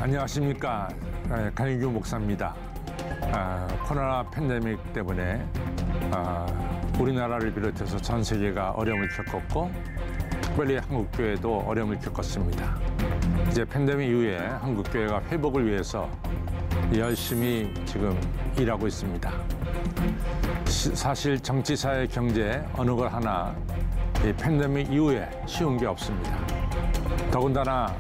안녕하십니까. 강인규 목사입니다. 코로나 팬데믹 때문에 우리나라를 비롯해서 전 세계가 어려움을 겪었고 특별히 한국교회도 어려움을 겪었습니다. 이제 팬데믹 이후에 한국교회가 회복을 위해서 열심히 지금 일하고 있습니다. 사실 정치, 사회, 경제 어느 걸 하나 이 팬데믹 이후에 쉬운 게 없습니다. 더군다나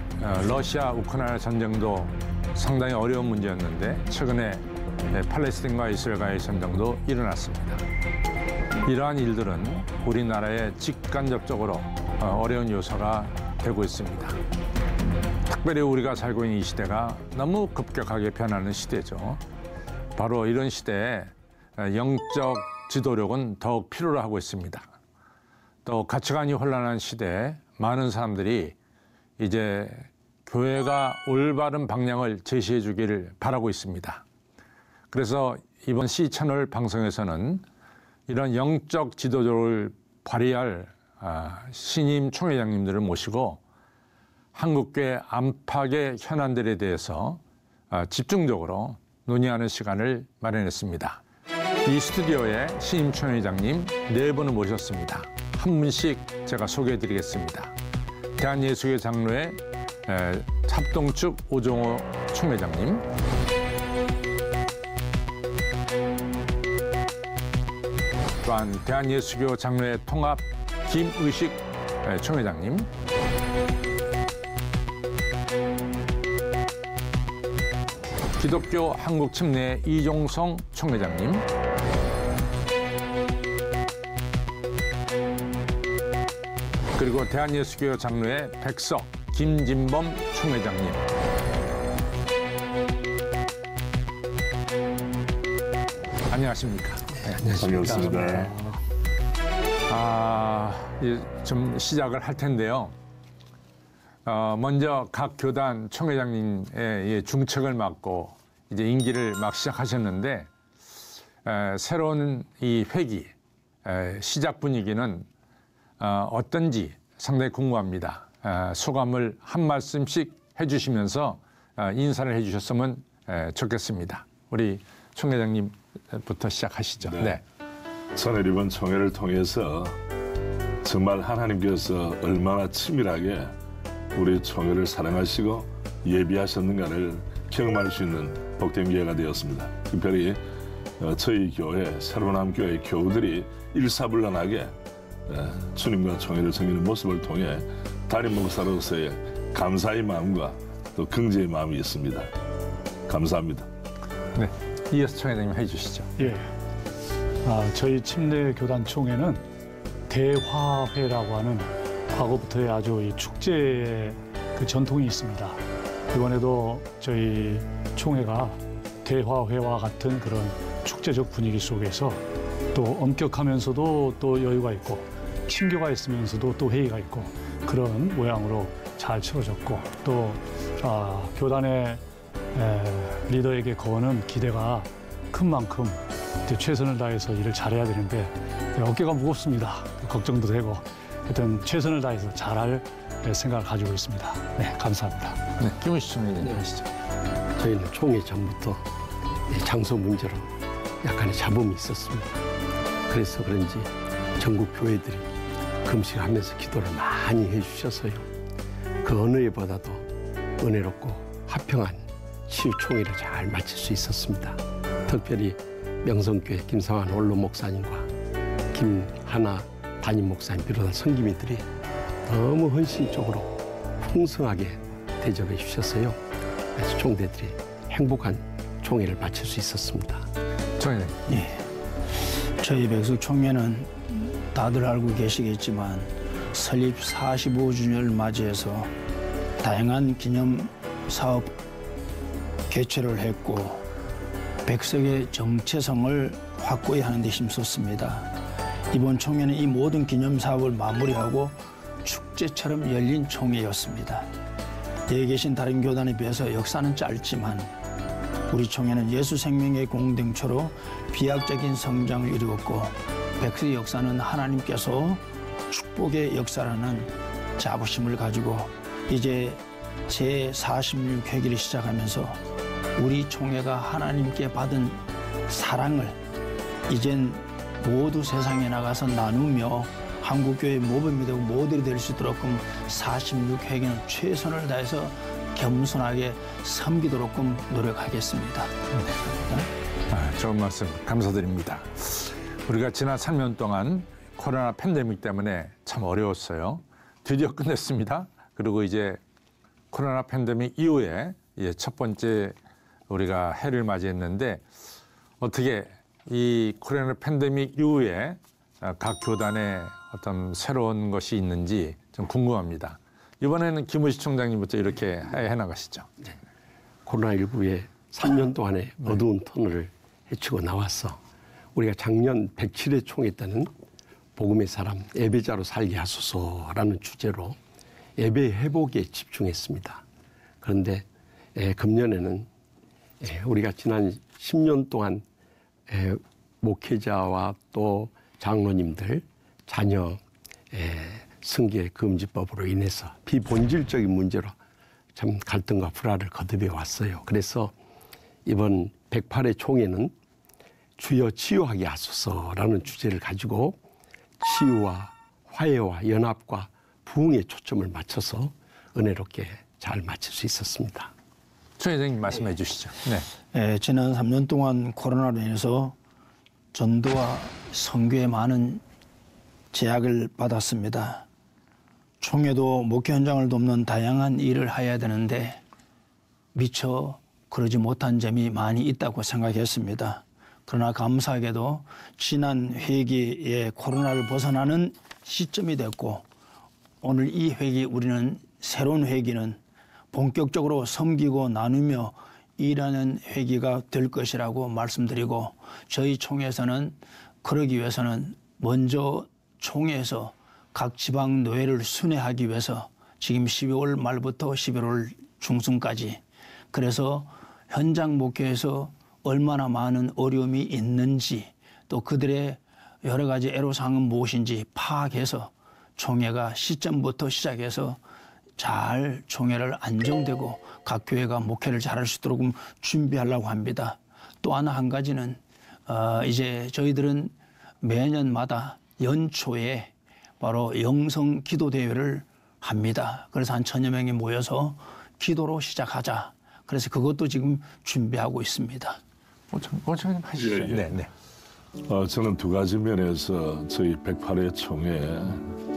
러시아 우크라이나 전쟁도 상당히 어려운 문제였는데 최근에 팔레스틴과 이스라엘 간의 전쟁도 일어났습니다. 이러한 일들은 우리나라에 직간접적으로 어려운 요소가 되고 있습니다. 특별히 우리가 살고 있는 이 시대가 너무 급격하게 변하는 시대죠. 바로 이런 시대에 영적 지도력은 더욱 필요로 하고 있습니다. 또 가치관이 혼란한 시대에 많은 사람들이 이제 교회가 올바른 방향을 제시해 주기를 바라고 있습니다. 그래서 이번 C채널 방송에서는 이런 영적 지도력을 발휘할 신임 총회장님들을 모시고 한국교회 안팎의 현안들에 대해서 집중적으로 논의하는 시간을 마련했습니다. 이 스튜디오에 신임 총회장님 4분을 모셨습니다. 한 분씩 제가 소개해드리겠습니다. 대한예수교 장로회 합동측 오종호 총회장님, 또한 대한예수교 장로회 통합 김의식 총회장님, 기독교 한국침례 이종성 총회장님, 그리고 대한예수교 장로회 백석 김진범 총회장님, 안녕하십니까? 네, 안녕하십니까. 좀 시작을 할 텐데요. 먼저 각 교단 총회장님의 중책을 맡고 이제 임기를 막 시작하셨는데 새로운 이 회기 시작 분위기는 어떤지 상당히 궁금합니다. 소감을 한 말씀씩 해주시면서 인사를 해주셨으면 좋겠습니다. 우리 총회장님부터 시작하시죠. 네. 저는 이번 총회를 통해서 정말 하나님께서 얼마나 치밀하게 우리 총회를 사랑하시고 예비하셨는가를 경험할 수 있는 복된 기회가 되었습니다. 특별히 저희 교회, 새로운 교회 교우들이 일사불란하게 주님과 총회를 섬기는 모습을 통해 담임 목사로서의 감사의 마음과 또 긍지의 마음이 있습니다. 감사합니다. 네, 이어서 총회장님 해주시죠. 예, 저희 침례 교단 총회는 대화회라고 하는 과거부터의 아주 이 축제의 그 전통이 있습니다. 이번에도 저희 총회가 대화회와 같은 그런 축제적 분위기 속에서 또 엄격하면서도 또 여유가 있고 친교가 있으면서도 또 회의가 있고 그런 모양으로 잘 치러졌고 또 교단의 리더에게 거는 기대가 큰 만큼 최선을 다해서 일을 잘해야 되는데 어깨가 무겁습니다. 걱정도 되고 하여튼 최선을 다해서 잘할 생각을 가지고 있습니다. 네, 감사합니다. 네, 김의식 총회장님 하시죠. 저희는 총회 전부터 장소 문제로 약간의 잡음이 있었습니다. 그래서 그런지 전국 교회들이 금식하면서 기도를 많이 해주셔서요. 그 어느 해보다도 은혜롭고 화평한 치유총회를 잘 마칠 수 있었습니다. 특별히 명성교회 김상환 원로 목사님과 김하나 담임 목사님 비롯한 성기미들이 너무 헌신적으로 풍성하게 대접해 주셔서요. 그래서 총대들이 행복한 총회를 마칠 수 있었습니다. 총회장님. 예. 저희 백석 총회는 다들 알고 계시겠지만 설립 45주년을 맞이해서 다양한 기념 사업 개최를 했고 백석의 정체성을 확고히 하는 데 힘썼습니다. 이번 총회는 이 모든 기념 사업을 마무리하고 축제처럼 열린 총회였습니다. 여기 계신 다른 교단에 비해서 역사는 짧지만 우리 총회는 예수 생명의 공동체로 비약적인 성장을 이루었고 백석의 역사는 하나님께서 축복의 역사라는 자부심을 가지고 이제 제46회기를 시작하면서 우리 총회가 하나님께 받은 사랑을 이젠 모두 세상에 나가서 나누며 한국교회 모범이 되고 모델이 될 수 있도록 46회기는 최선을 다해서 겸손하게 섬기도록 노력하겠습니다. 좋은 말씀 감사드립니다. 우리가 지난 3년 동안 코로나 팬데믹 때문에 참 어려웠어요. 드디어 끝냈습니다. 그리고 이제 코로나 팬데믹 이후에 이제 첫 번째 우리가 해를 맞이했는데 어떻게 이 코로나 팬데믹 이후에 각 교단에 어떤 새로운 것이 있는지 좀 궁금합니다. 이번에는 김우식 총장님부터 이렇게 해나가시죠. 네. 코로나19에 3년 동안의 어두운 터널을 헤치고 나와서 우리가 작년 107회 총회 때는 복음의 사람, 예배자로 살게 하소서라는 주제로 예배 회복에 집중했습니다. 그런데 금년에는 우리가 지난 10년 동안 목회자와 또 장로님들, 자녀 승계 금지법으로 인해서 비본질적인 문제로 참 갈등과 불화를 거듭해 왔어요. 그래서 이번 108회 총회는 주여 치유하게 하소서라는 주제를 가지고 치유와 화해와 연합과 부흥에 초점을 맞춰서 은혜롭게 잘 마칠 수 있었습니다. 총 회장님 말씀해 주시죠. 네. 지난 3년 동안 코로나로 인해서 전도와 선교에 많은 제약을 받았습니다. 총회도 목회 현장을 돕는 다양한 일을 해야 되는데 미처 그러지 못한 점이 많이 있다고 생각했습니다. 그러나 감사하게도 지난 회기에 코로나를 벗어나는 시점이 됐고 오늘 이 회기 우리는 새로운 회기는 본격적으로 섬기고 나누며 일하는 회기가 될 것이라고 말씀드리고 저희 총회에서는 그러기 위해서는 먼저 총회에서 각 지방 노회를 순회하기 위해서 지금 12월 말부터 11월 중순까지 그래서 현장 목회에서 얼마나 많은 어려움이 있는지 또 그들의 여러 가지 애로사항은 무엇인지 파악해서 총회가 시점부터 시작해서 잘 총회를 안정되고 각 교회가 목회를 잘할 수 있도록 준비하려고 합니다. 또 하나 한 가지는 이제 저희들은 매년마다 연초에 바로 영성 기도 대회를 합니다. 그래서 한 1000여 명이 모여서 기도로 시작하자. 그래서 그것도 지금 준비하고 있습니다. 원장님 하시죠. 예, 예. 네, 네. 저는 두 가지 면에서 저희 108회 총회에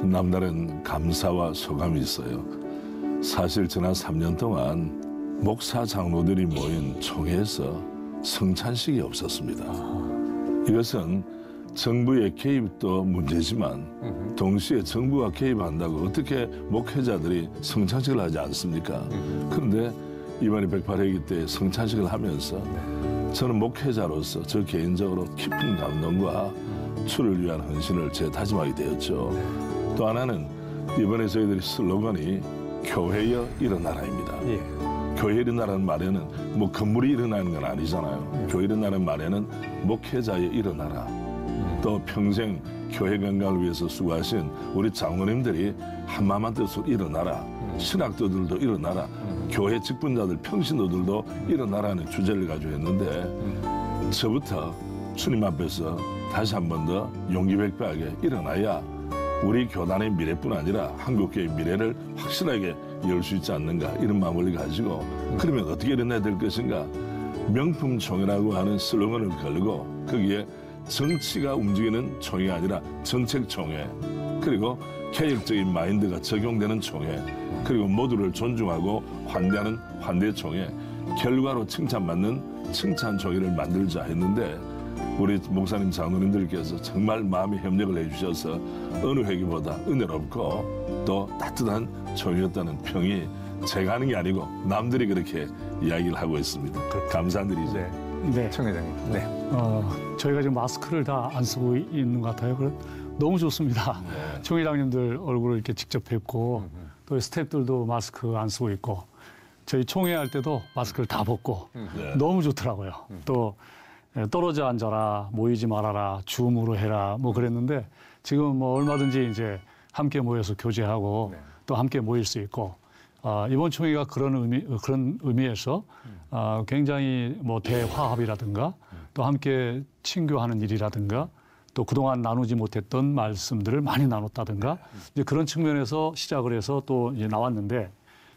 남다른 감사와 소감이 있어요. 사실 지난 3년 동안 목사 장로들이 모인 총회에서 성찬식이 없었습니다. 이것은 정부의 개입도 문제지만 동시에 정부가 개입한다고 어떻게 목회자들이 성찬식을 하지 않습니까? 그런데 이번에 108회기 때 성찬식을 하면서 저는 목회자로서 저 개인적으로 깊은 감동과 주를 위한 헌신을 재다짐하게 되었죠. 또 하나는 이번에 저희들이 슬로건이 교회여 일어나라입니다. 예. 교회 일어나라는 말에는 뭐 건물이 일어나는 건 아니잖아요. 교회 일어나는 말에는 목회자여 일어나라. 또 평생 교회 건강을 위해서 수고하신 우리 장로님들이 한마음한 뜻으로 일어나라. 신학도들도 일어나라. 교회 직분자들, 평신도들도 일어나라는 주제를 가지고 했는데 저부터 주님 앞에서 다시 한 번 더 용기백배하게 일어나야 우리 교단의 미래뿐 아니라 한국교회의 미래를 확실하게 열 수 있지 않는가 이런 마음을 가지고 그러면 어떻게 일어나야 될 것인가 명품 총회라고 하는 슬로건을 걸고 거기에 정치가 움직이는 총회가 아니라 정책 총회 그리고 개혁적인 마인드가 적용되는 총회 그리고 모두를 존중하고 환대하는 환대 총회 결과로 칭찬받는 칭찬 총회를 만들자 했는데 우리 목사님 장로님들께서 정말 마음의 협력을 해주셔서 어느 회기보다 은혜롭고 또 따뜻한 총회였다는 평이 제가 하는 게 아니고 남들이 그렇게 이야기를 하고 있습니다. 감사드리죠. 네. 네. 총 회장님. 네. 저희가 지금 마스크를 다 안 쓰고 있는 것 같아요. 너무 좋습니다. 총 회장님들 얼굴을 이렇게 직접 뵙고 또 스태프들도 마스크 안 쓰고 있고 저희 총회할 때도 마스크를 다 벗고 너무 좋더라고요. 또 떨어져 앉아라, 모이지 말아라, 줌으로 해라 뭐 그랬는데 지금 뭐 얼마든지 이제 함께 모여서 교제하고 또 함께 모일 수 있고 이번 총회가 그런 의미에서 굉장히 뭐 대화합이라든가 또 함께 친교하는 일이라든가 또 그동안 나누지 못했던 말씀들을 많이 나눴다든가 이제 그런 측면에서 시작을 해서 또 이제 나왔는데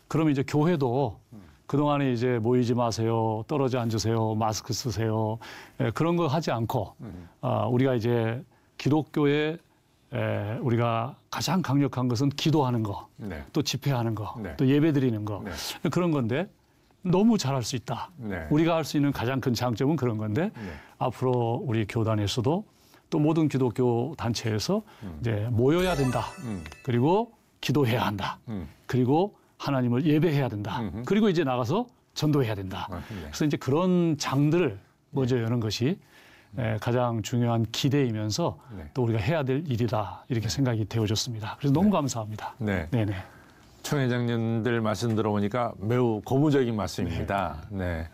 그럼 이제 교회도 그동안에 이제 모이지 마세요, 떨어져 앉으세요, 마스크 쓰세요 그런 거 하지 않고 우리가 이제 기독교의 우리가 가장 강력한 것은 기도하는 거, 네. 또 집회하는 거, 네. 또 예배 드리는 거 네. 그런 건데 너무 잘할 수 있다. 네. 우리가 할 수 있는 가장 큰 장점은 그런 건데 앞으로 우리 교단에서도 또 모든 기독교 단체에서 이제 모여야 된다. 그리고 기도해야 한다. 그리고 하나님을 예배해야 된다. 그리고 이제 나가서 전도해야 된다. 네. 그래서 이제 그런 장들을 먼저 여는 것이 가장 중요한 기대이면서 네. 또 우리가 해야 될 일이다 이렇게 생각이 되어졌습니다. 그래서 너무 감사합니다. 네. 네네. 총회장님들 말씀 들어보니까 매우 고무적인 말씀입니다. 네.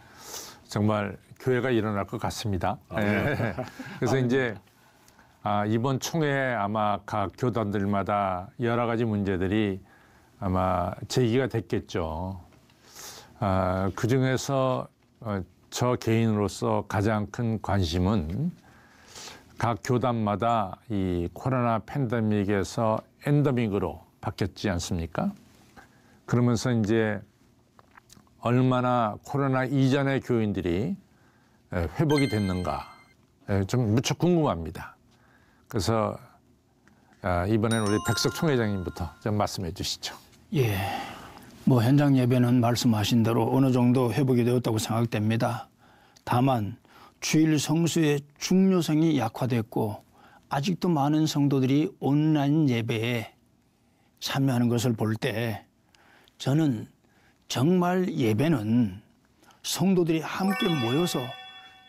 정말 교회가 일어날 것 같습니다. 네. 그래서 이제 이번 총회에 아마 각 교단들마다 여러 가지 문제들이 아마 제기가 됐겠죠. 그 중에서 저 개인으로서 가장 큰 관심은 각 교단마다 이 코로나 팬데믹에서 엔데믹으로 바뀌었지 않습니까? 그러면서 이제 얼마나 코로나 이전의 교인들이 회복이 됐는가 좀 무척 궁금합니다. 그래서 이번엔 우리 백석 총회장님부터 좀 말씀해 주시죠. 예. 뭐 현장 예배는 말씀하신 대로 어느 정도 회복이 되었다고 생각됩니다. 다만 주일 성수의 중요성이 약화됐고 아직도 많은 성도들이 온라인 예배에 참여하는 것을 볼 때 저는 정말 예배는 성도들이 함께 모여서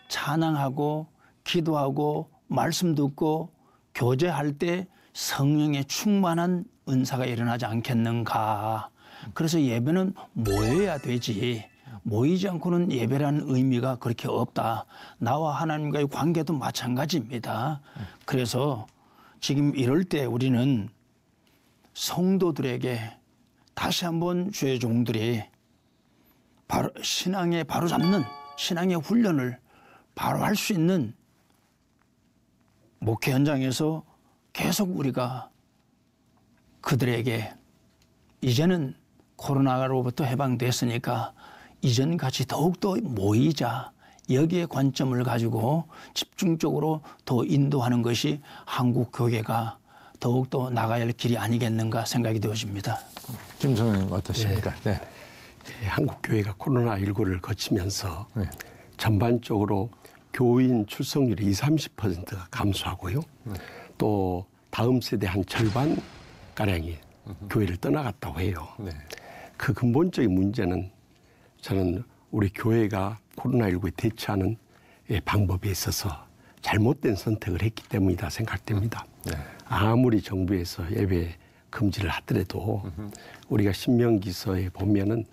찬양하고 기도하고 말씀 듣고 교제할 때 성령의 충만한 은사가 일어나지 않겠는가. 그래서 예배는 모여야 되지. 모이지 않고는 예배라는 의미가 그렇게 없다. 나와 하나님과의 관계도 마찬가지입니다. 그래서 지금 이럴 때 우리는 성도들에게 다시 한번 주의 종들이 바로 신앙에 바로잡는 신앙의 훈련을 바로 할 수 있는 목회 현장에서 계속 우리가 그들에게 이제는 코로나로부터 해방됐으니까 이전같이 더욱더 모이자. 여기에 관점을 가지고 집중적으로 더 인도하는 것이 한국 교회가 더욱더 나가야 할 길이 아니겠는가 생각이 되어집니다. 김 선생님 어떠십니까? 네. 한국 교회가 코로나19를 거치면서 네. 전반적으로 교인 출석률이 20-30%가 감소하고요. 또 다음 세대 한 절반 가량이 교회를 떠나갔다고 해요. 네. 그 근본적인 문제는 저는 우리 교회가 코로나19에 대처하는 방법에 있어서 잘못된 선택을 했기 때문이다 생각됩니다. 네. 아무리 정부에서 예배 금지를 하더라도 우리가 신명기서에 보면은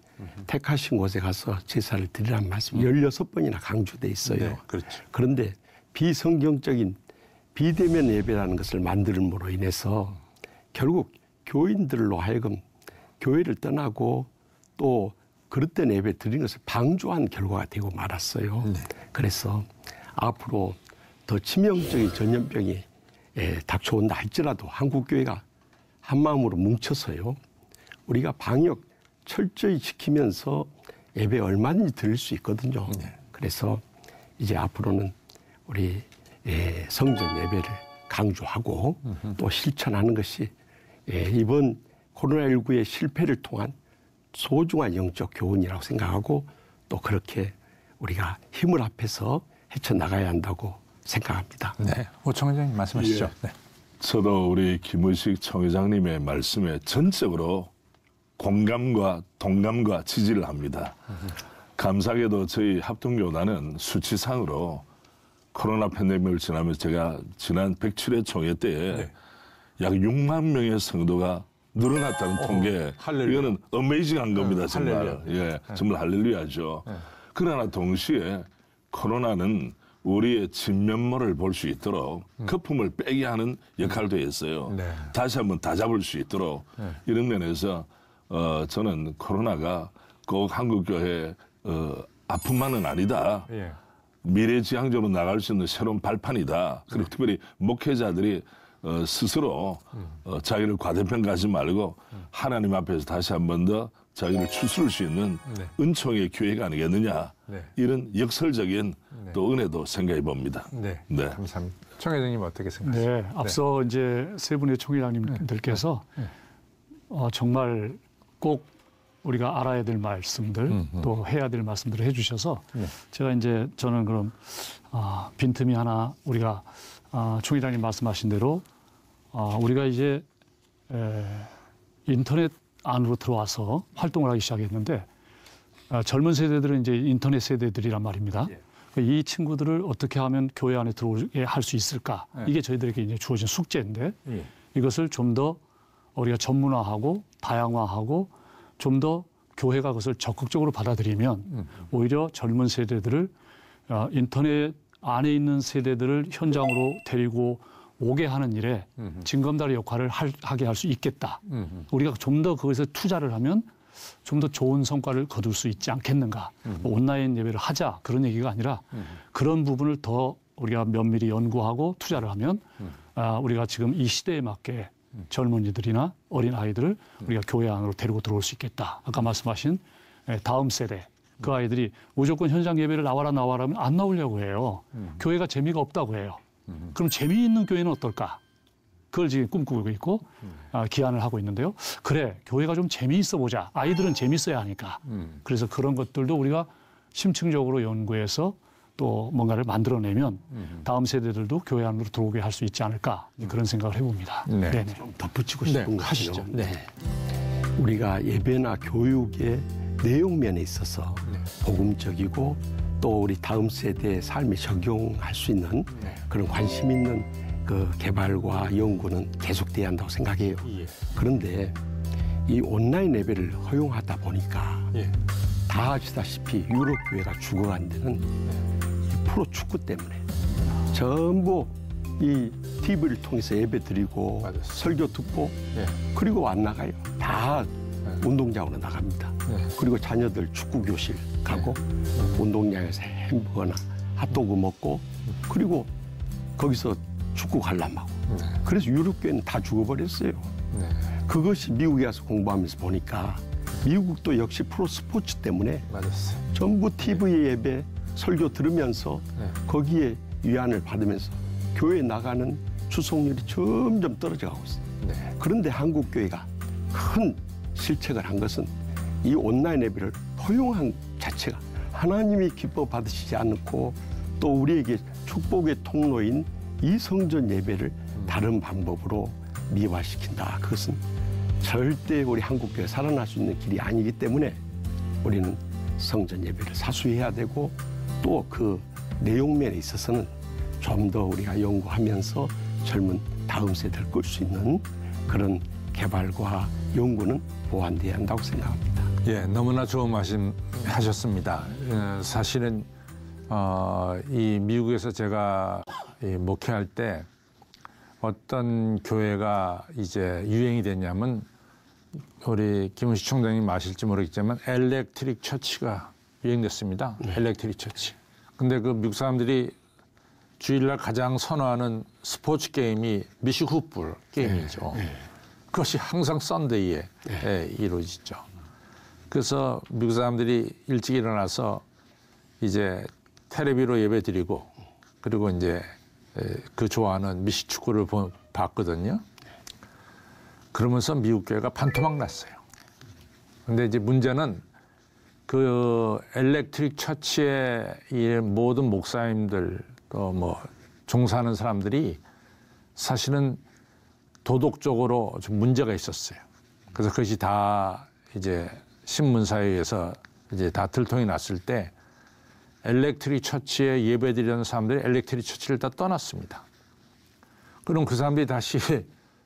택하신 곳에 가서 제사를 드리라는 말씀 16번이나 강조돼 있어요. 네, 그렇죠. 그런데 비성경적인 비대면 예배라는 것을 만들므로 인해서 결국 교인들로 하여금 교회를 떠나고 또 그릇된 예배 드리는 것을 방조한 결과가 되고 말았어요. 네. 그래서 앞으로 더 치명적인 전염병이 닥쳐온다 할지라도 한국교회가 한마음으로 뭉쳐서요. 우리가 방역 철저히 지키면서 예배 얼마든지 드릴 수 있거든요. 네. 그래서 이제 앞으로는 우리 성전 예배를 강조하고 또 실천하는 것이 이번 코로나19의 실패를 통한 소중한 영적 교훈이라고 생각하고 또 그렇게 우리가 힘을 합해서 헤쳐나가야 한다고 생각합니다. 네. 오 총회장님 말씀하시죠. 예. 네. 저도 우리 김의식 총회장님의 말씀에 전적으로 공감과 동감과 지지를 합니다. 감사하게도 저희 합동교단은 수치상으로 코로나 팬데믹을 지나면서 제가 지난 107회 총회 때에 약 6만 명의 성도가 늘어났다는 통계. 할렐루야. 이거는 어메이징한 겁니다. 정말. 할렐루야. 예, 정말 할렐루야죠. 그러나 동시에 코로나는 우리의 진면모를 볼 수 있도록 거품을 빼게 하는 역할도 했어요. 네. 다시 한번 다 잡을 수 있도록 이런 면에서 저는 코로나가 꼭 한국교회 아픔만은 아니다. 예. 미래지향적으로 나갈 수 있는 새로운 발판이다. 그리고 특별히 목회자들이 스스로 자기를 과대평가하지 말고 하나님 앞에서 다시 한 번 더 자기를 추스를 수 있는 네. 은총의 교회가 아니겠느냐. 네. 이런 역설적인 네. 또 은혜도 생각해 봅니다. 네. 네. 감사합니다. 청 회장님 어떻게 생각하세요? 네, 앞서 이제 세 분의 총회장님들께서 정말 꼭 우리가 알아야 될 말씀들 또 해야 될 말씀들을 해주셔서 제가 이제 저는 그럼 빈틈이 하나 우리가 총회장님 말씀하신 대로 우리가 이제 인터넷 안으로 들어와서 활동을 하기 시작했는데 젊은 세대들은 이제 인터넷 세대들이란 말입니다. 이 친구들을 어떻게 하면 교회 안에 들어오게 할 수 있을까? 이게 저희들에게 이제 주어진 숙제인데 이것을 좀 더 우리가 전문화하고 다양화하고 좀 더 교회가 그것을 적극적으로 받아들이면 오히려 젊은 세대들을 인터넷 안에 있는 세대들을 현장으로 데리고 오게 하는 일에 징검다리 역할을 하게 할 수 있겠다. 우리가 좀 더 그것에 투자를 하면 좀 더 좋은 성과를 거둘 수 있지 않겠는가. 온라인 예배를 하자 그런 얘기가 아니라 그런 부분을 더 우리가 면밀히 연구하고 투자를 하면 우리가 지금 이 시대에 맞게 젊은이들이나 어린 아이들을 우리가 교회 안으로 데리고 들어올 수 있겠다. 아까 말씀하신 다음 세대 그 아이들이 무조건 현장 예배를 나와라 하면 안 나오려고 해요. 교회가 재미가 없다고 해요. 그럼 재미있는 교회는 어떨까? 그걸 지금 꿈꾸고 있고 기한을 하고 있는데요. 그래, 교회가 좀 재미있어 보자. 아이들은 재미있어야 하니까. 그래서 그런 것들도 우리가 심층적으로 연구해서 또 뭔가를 만들어내면 다음 세대들도 교회 안으로 들어오게 할 수 있지 않을까 그런 생각을 해봅니다. 네. 네네. 좀 덧붙이고 싶은 거 하시죠. 네. 우리가 예배나 교육의 내용 면에 있어서 복음적이고 또 우리 다음 세대의 삶에 적용할 수 있는 그런 관심 있는 그 개발과 연구는 계속돼야 한다고 생각해요. 그런데 이 온라인 예배를 허용하다 보니까 다 아시다시피 유럽 교회가 죽어간 데는 이 프로축구 때문에 전부 이 TV를 통해서 예배 드리고 맞았어요. 설교 듣고 그리고 안 나가요. 다 운동장으로 나갑니다. 그리고 자녀들 축구 교실 가고 운동장에서 햄버거나 핫도그 먹고 그리고 거기서 축구 관람하고 그래서 유럽 교회는 다 죽어버렸어요. 그것이 미국에 가서 공부하면서 보니까 미국도 역시 프로 스포츠 때문에 맞았어요. 전부 TV 예배 설교 들으면서 거기에 위안을 받으면서 교회 나가는 추송률이 점점 떨어져 가고 있어요. 그런데 한국 교회가 큰 실책을 한 것은 이 온라인 예배를 허용한 자체가 하나님이 기뻐 받으시지 않고 또 우리에게 축복의 통로인 이 성전 예배를 다른 방법으로 미화시킨다. 그것은 절대 우리 한국교회 살아날 수 있는 길이 아니기 때문에 우리는 성전 예배를 사수해야 되고 또 그 내용면에 있어서는 좀 더 우리가 연구하면서 젊은 다음 세대를 끌 수 있는 그런 개발과 연구는 보완돼야 한다고 생각합니다. 예, 너무나 좋은 말씀 하셨습니다. 사실은 이 미국에서 제가 목회할 때 어떤 교회가 이제 유행이 됐냐면 우리 김은식 총장님 아실지 모르겠지만 엘렉트릭 처치가 유행됐습니다. 엘렉트릭 처치. 근데 그 미국 사람들이 주일날 가장 선호하는 스포츠 게임이 미식 훗볼 게임이죠. 그것이 항상 썬데이에 이루어지죠. 그래서 미국 사람들이 일찍 일어나서 이제 텔레비로 예배드리고 그리고 이제 그 좋아하는 미식 축구를 봤거든요. 그러면서 미국 교회가 반토막 났어요. 근데 이제 문제는 그 엘렉트릭 처치의 이 모든 목사님들 또 뭐 종사하는 사람들이 사실은 도덕적으로 좀 문제가 있었어요. 그래서 그것이 다 이제 신문사회에서 이제 다 들통이 났을 때 엘렉트릭 처치에 예배드리는 사람들이 엘렉트릭 처치를 다 떠났습니다. 그럼 그 사람들이 다시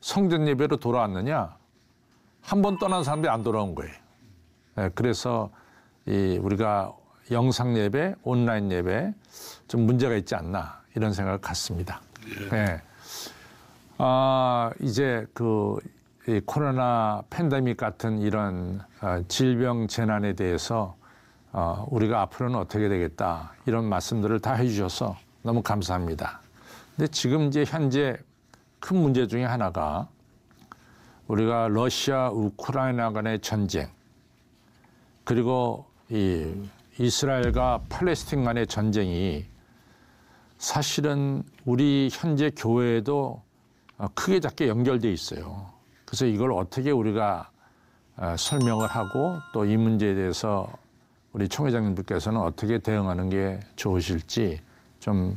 성전 예배로 돌아왔느냐? 한 번 떠난 사람들이 안 돌아온 거예요. 그래서 우리가 영상 예배, 온라인 예배 좀 문제가 있지 않나 이런 생각을 갖습니다. 이제 그 이 코로나 팬데믹 같은 이런 질병 재난에 대해서 우리가 앞으로는 어떻게 되겠다 이런 말씀들을 다 해주셔서 너무 감사합니다. 근데 지금 이제 현재 큰 문제 중에 하나가 우리가 러시아 우크라이나 간의 전쟁 그리고 이 이스라엘과 팔레스틴 간의 전쟁이 사실은 우리 현재 교회에도 크게 작게 연결돼 있어요. 그래서 이걸 어떻게 우리가 설명을 하고 또 이 문제에 대해서 우리 총회장님들께서는 어떻게 대응하는 게 좋으실지 좀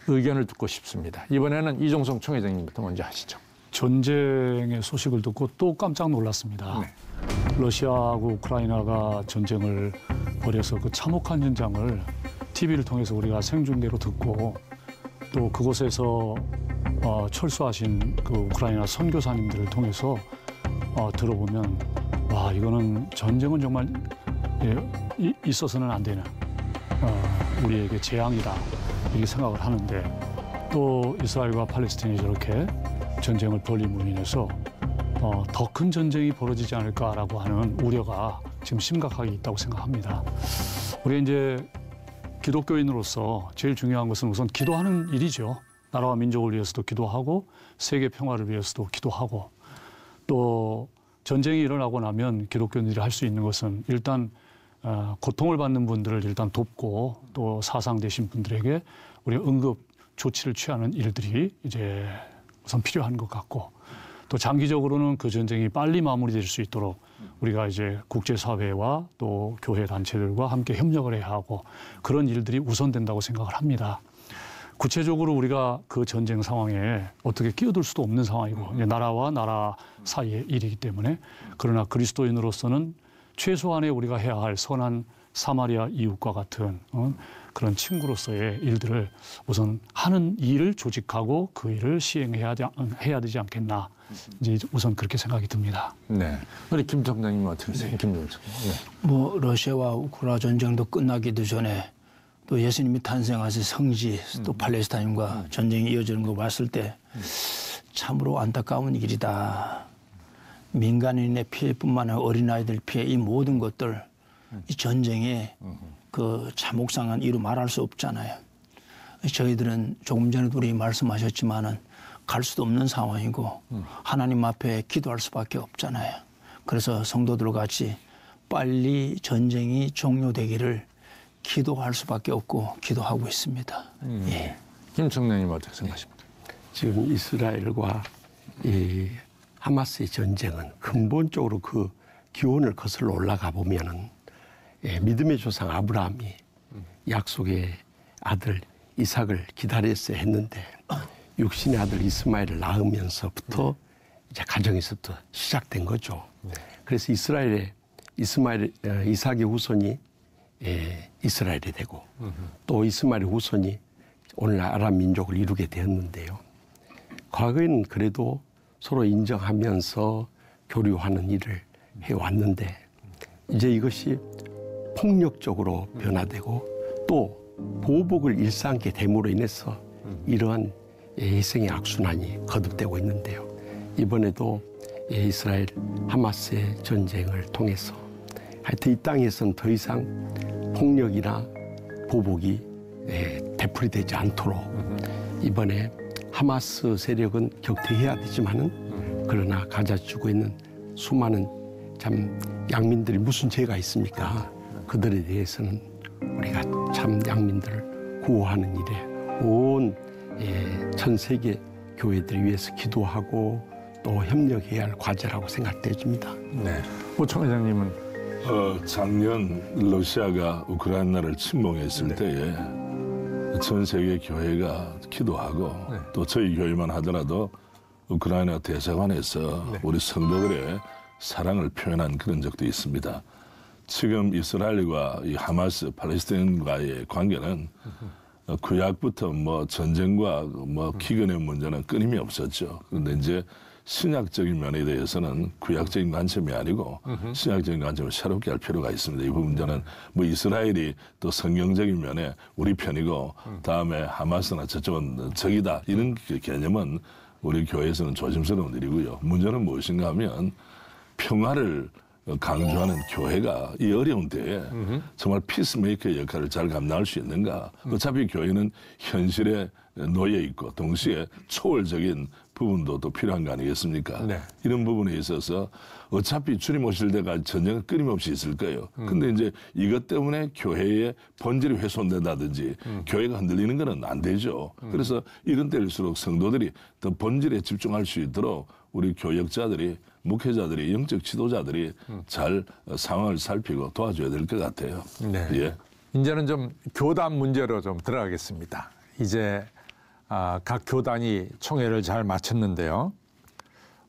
의견을 듣고 싶습니다. 이번에는 이종성 총회장님부터 먼저 하시죠. 전쟁의 소식을 듣고 또 깜짝 놀랐습니다. 네. 러시아하고 우크라이나가 전쟁을 벌여서 그 참혹한 현장을 TV를 통해서 우리가 생중계로 듣고 또 그곳에서 철수하신 그 우크라이나 선교사님들을 통해서 들어보면 와 이거는 전쟁은 정말 있어서는 안 되는 우리에게 재앙이다 이렇게 생각을 하는데 또 이스라엘과 팔레스틴이 저렇게 전쟁을 벌임으로 인해서 더 큰 전쟁이 벌어지지 않을까라고 하는 우려가 지금 심각하게 있다고 생각합니다. 우리 이제 기독교인으로서 제일 중요한 것은 우선 기도하는 일이죠. 나라와 민족을 위해서도 기도하고 세계 평화를 위해서도 기도하고 또 전쟁이 일어나고 나면 기독교인들이 할 수 있는 것은 일단 고통을 받는 분들을 일단 돕고 또 사상되신 분들에게 우리 응급 조치를 취하는 일들이 이제 우선 필요한 것 같고 또 장기적으로는 그 전쟁이 빨리 마무리될 수 있도록 우리가 이제 국제사회와 또 교회 단체들과 함께 협력을 해야 하고 그런 일들이 우선된다고 생각을 합니다. 구체적으로 우리가 그 전쟁 상황에 어떻게 끼어들 수도 없는 상황이고 나라와 나라 사이의 일이기 때문에 그러나 그리스도인으로서는 최소한의 우리가 해야 할 선한 사마리아 이웃과 같은 그런 친구로서의 일들을 우선 하는 일을 조직하고 그 일을 시행해야 되지 않겠나 이제 우선 그렇게 생각이 듭니다. 네, 우리 김 총장님 어떻게 생각하세요? 김 총장. 네. 뭐 러시아와 우크라이나 전쟁도 끝나기도 전에 또 예수님이 탄생하신 성지 또 팔레스타인과 전쟁이 이어지는 거 봤을 때 참으로 안타까운 일이다. 민간인의 피해뿐만 아니라 어린아이들 피해 이 모든 것들 이 전쟁의 그 참혹상한 이루 말할 수 없잖아요. 저희들은 조금 전에도 우리 말씀하셨지만은 갈 수도 없는 상황이고 하나님 앞에 기도할 수밖에 없잖아요. 그래서 성도들 같이 빨리 전쟁이 종료되기를 기도할 수밖에 없고 기도하고 있습니다. 예. 김 총장님 어떻게 생각하십니까? 지금 이스라엘과 이 하마스의 전쟁은 근본적으로 그 기원을 거슬러 올라가 보면은 믿음의 조상 아브라함이 약속의 아들 이삭을 기다렸어야 했는데 육신의 아들 이스마엘을 낳으면서부터 이제 가정에서부터 시작된 거죠. 그래서 이스라엘의 이삭의 후손이 이스라엘이 되고 또 이스마엘의 후손이 오늘날 아랍 민족을 이루게 되었는데요. 과거에는 그래도 서로 인정하면서 교류하는 일을 해왔는데 이제 이것이 폭력적으로 변화되고 또 보복을 일삼게 됨으로 인해서 이러한 희생의 악순환이 거듭되고 있는데요. 이번에도 이스라엘 하마스의 전쟁을 통해서 하여튼 이 땅에서는 더 이상 폭력이나 보복이 되풀이되지 않도록 이번에 하마스 세력은 격퇴해야 되지만은 그러나 가자 지구에 있는 수많은 참 양민들이 무슨 죄가 있습니까? 그들에 대해서는 우리가 참 양민들을 구호하는 일에 온 전 세계 교회들을 위해서 기도하고 또 협력해야 할 과제라고 생각되어집니다. 네. 오 총회장님은 작년 러시아가 우크라이나를 침공했을 때에 전 세계 교회가 기도하고 또 저희 교회만 하더라도 우크라이나 대사관에서 우리 성도들의 사랑을 표현한 그런 적도 있습니다. 지금 이스라엘과 이 하마스 팔레스타인과의 관계는 구약부터 뭐 전쟁과 뭐 기근의 문제는 끊임이 없었죠. 그런데 이제 신약적인 면에 대해서는 구약적인 관점이 아니고 신약적인 관점을 새롭게 할 필요가 있습니다. 이 문제는 뭐 이스라엘이 또 성경적인 면에 우리 편이고 다음에 하마스나 저쪽은 적이다 이런 개념은 우리 교회에서는 조심스러운 일이고요. 문제는 무엇인가 하면 평화를 강조하는 교회가 이 어려운 때에 정말 피스메이커의 역할을 잘 감당할 수 있는가. 어차피 교회는 현실에 놓여 있고 동시에 초월적인 부분도 또 필요한 거 아니겠습니까? 네. 이런 부분에 있어서 어차피 주님 오실 때까지 전쟁은 끊임없이 있을 거예요. 근데 이제 이것 때문에 교회의 본질이 훼손된다든지 교회가 흔들리는 거는 안 되죠. 그래서 이런 때일수록 성도들이 더 본질에 집중할 수 있도록 우리 교역자들이, 목회자들이, 영적 지도자들이 잘 상황을 살피고 도와줘야 될 것 같아요. 네. 예. 이제는 좀 교단 문제로 좀 들어가겠습니다. 이제 각 교단이 총회를 잘 마쳤는데요.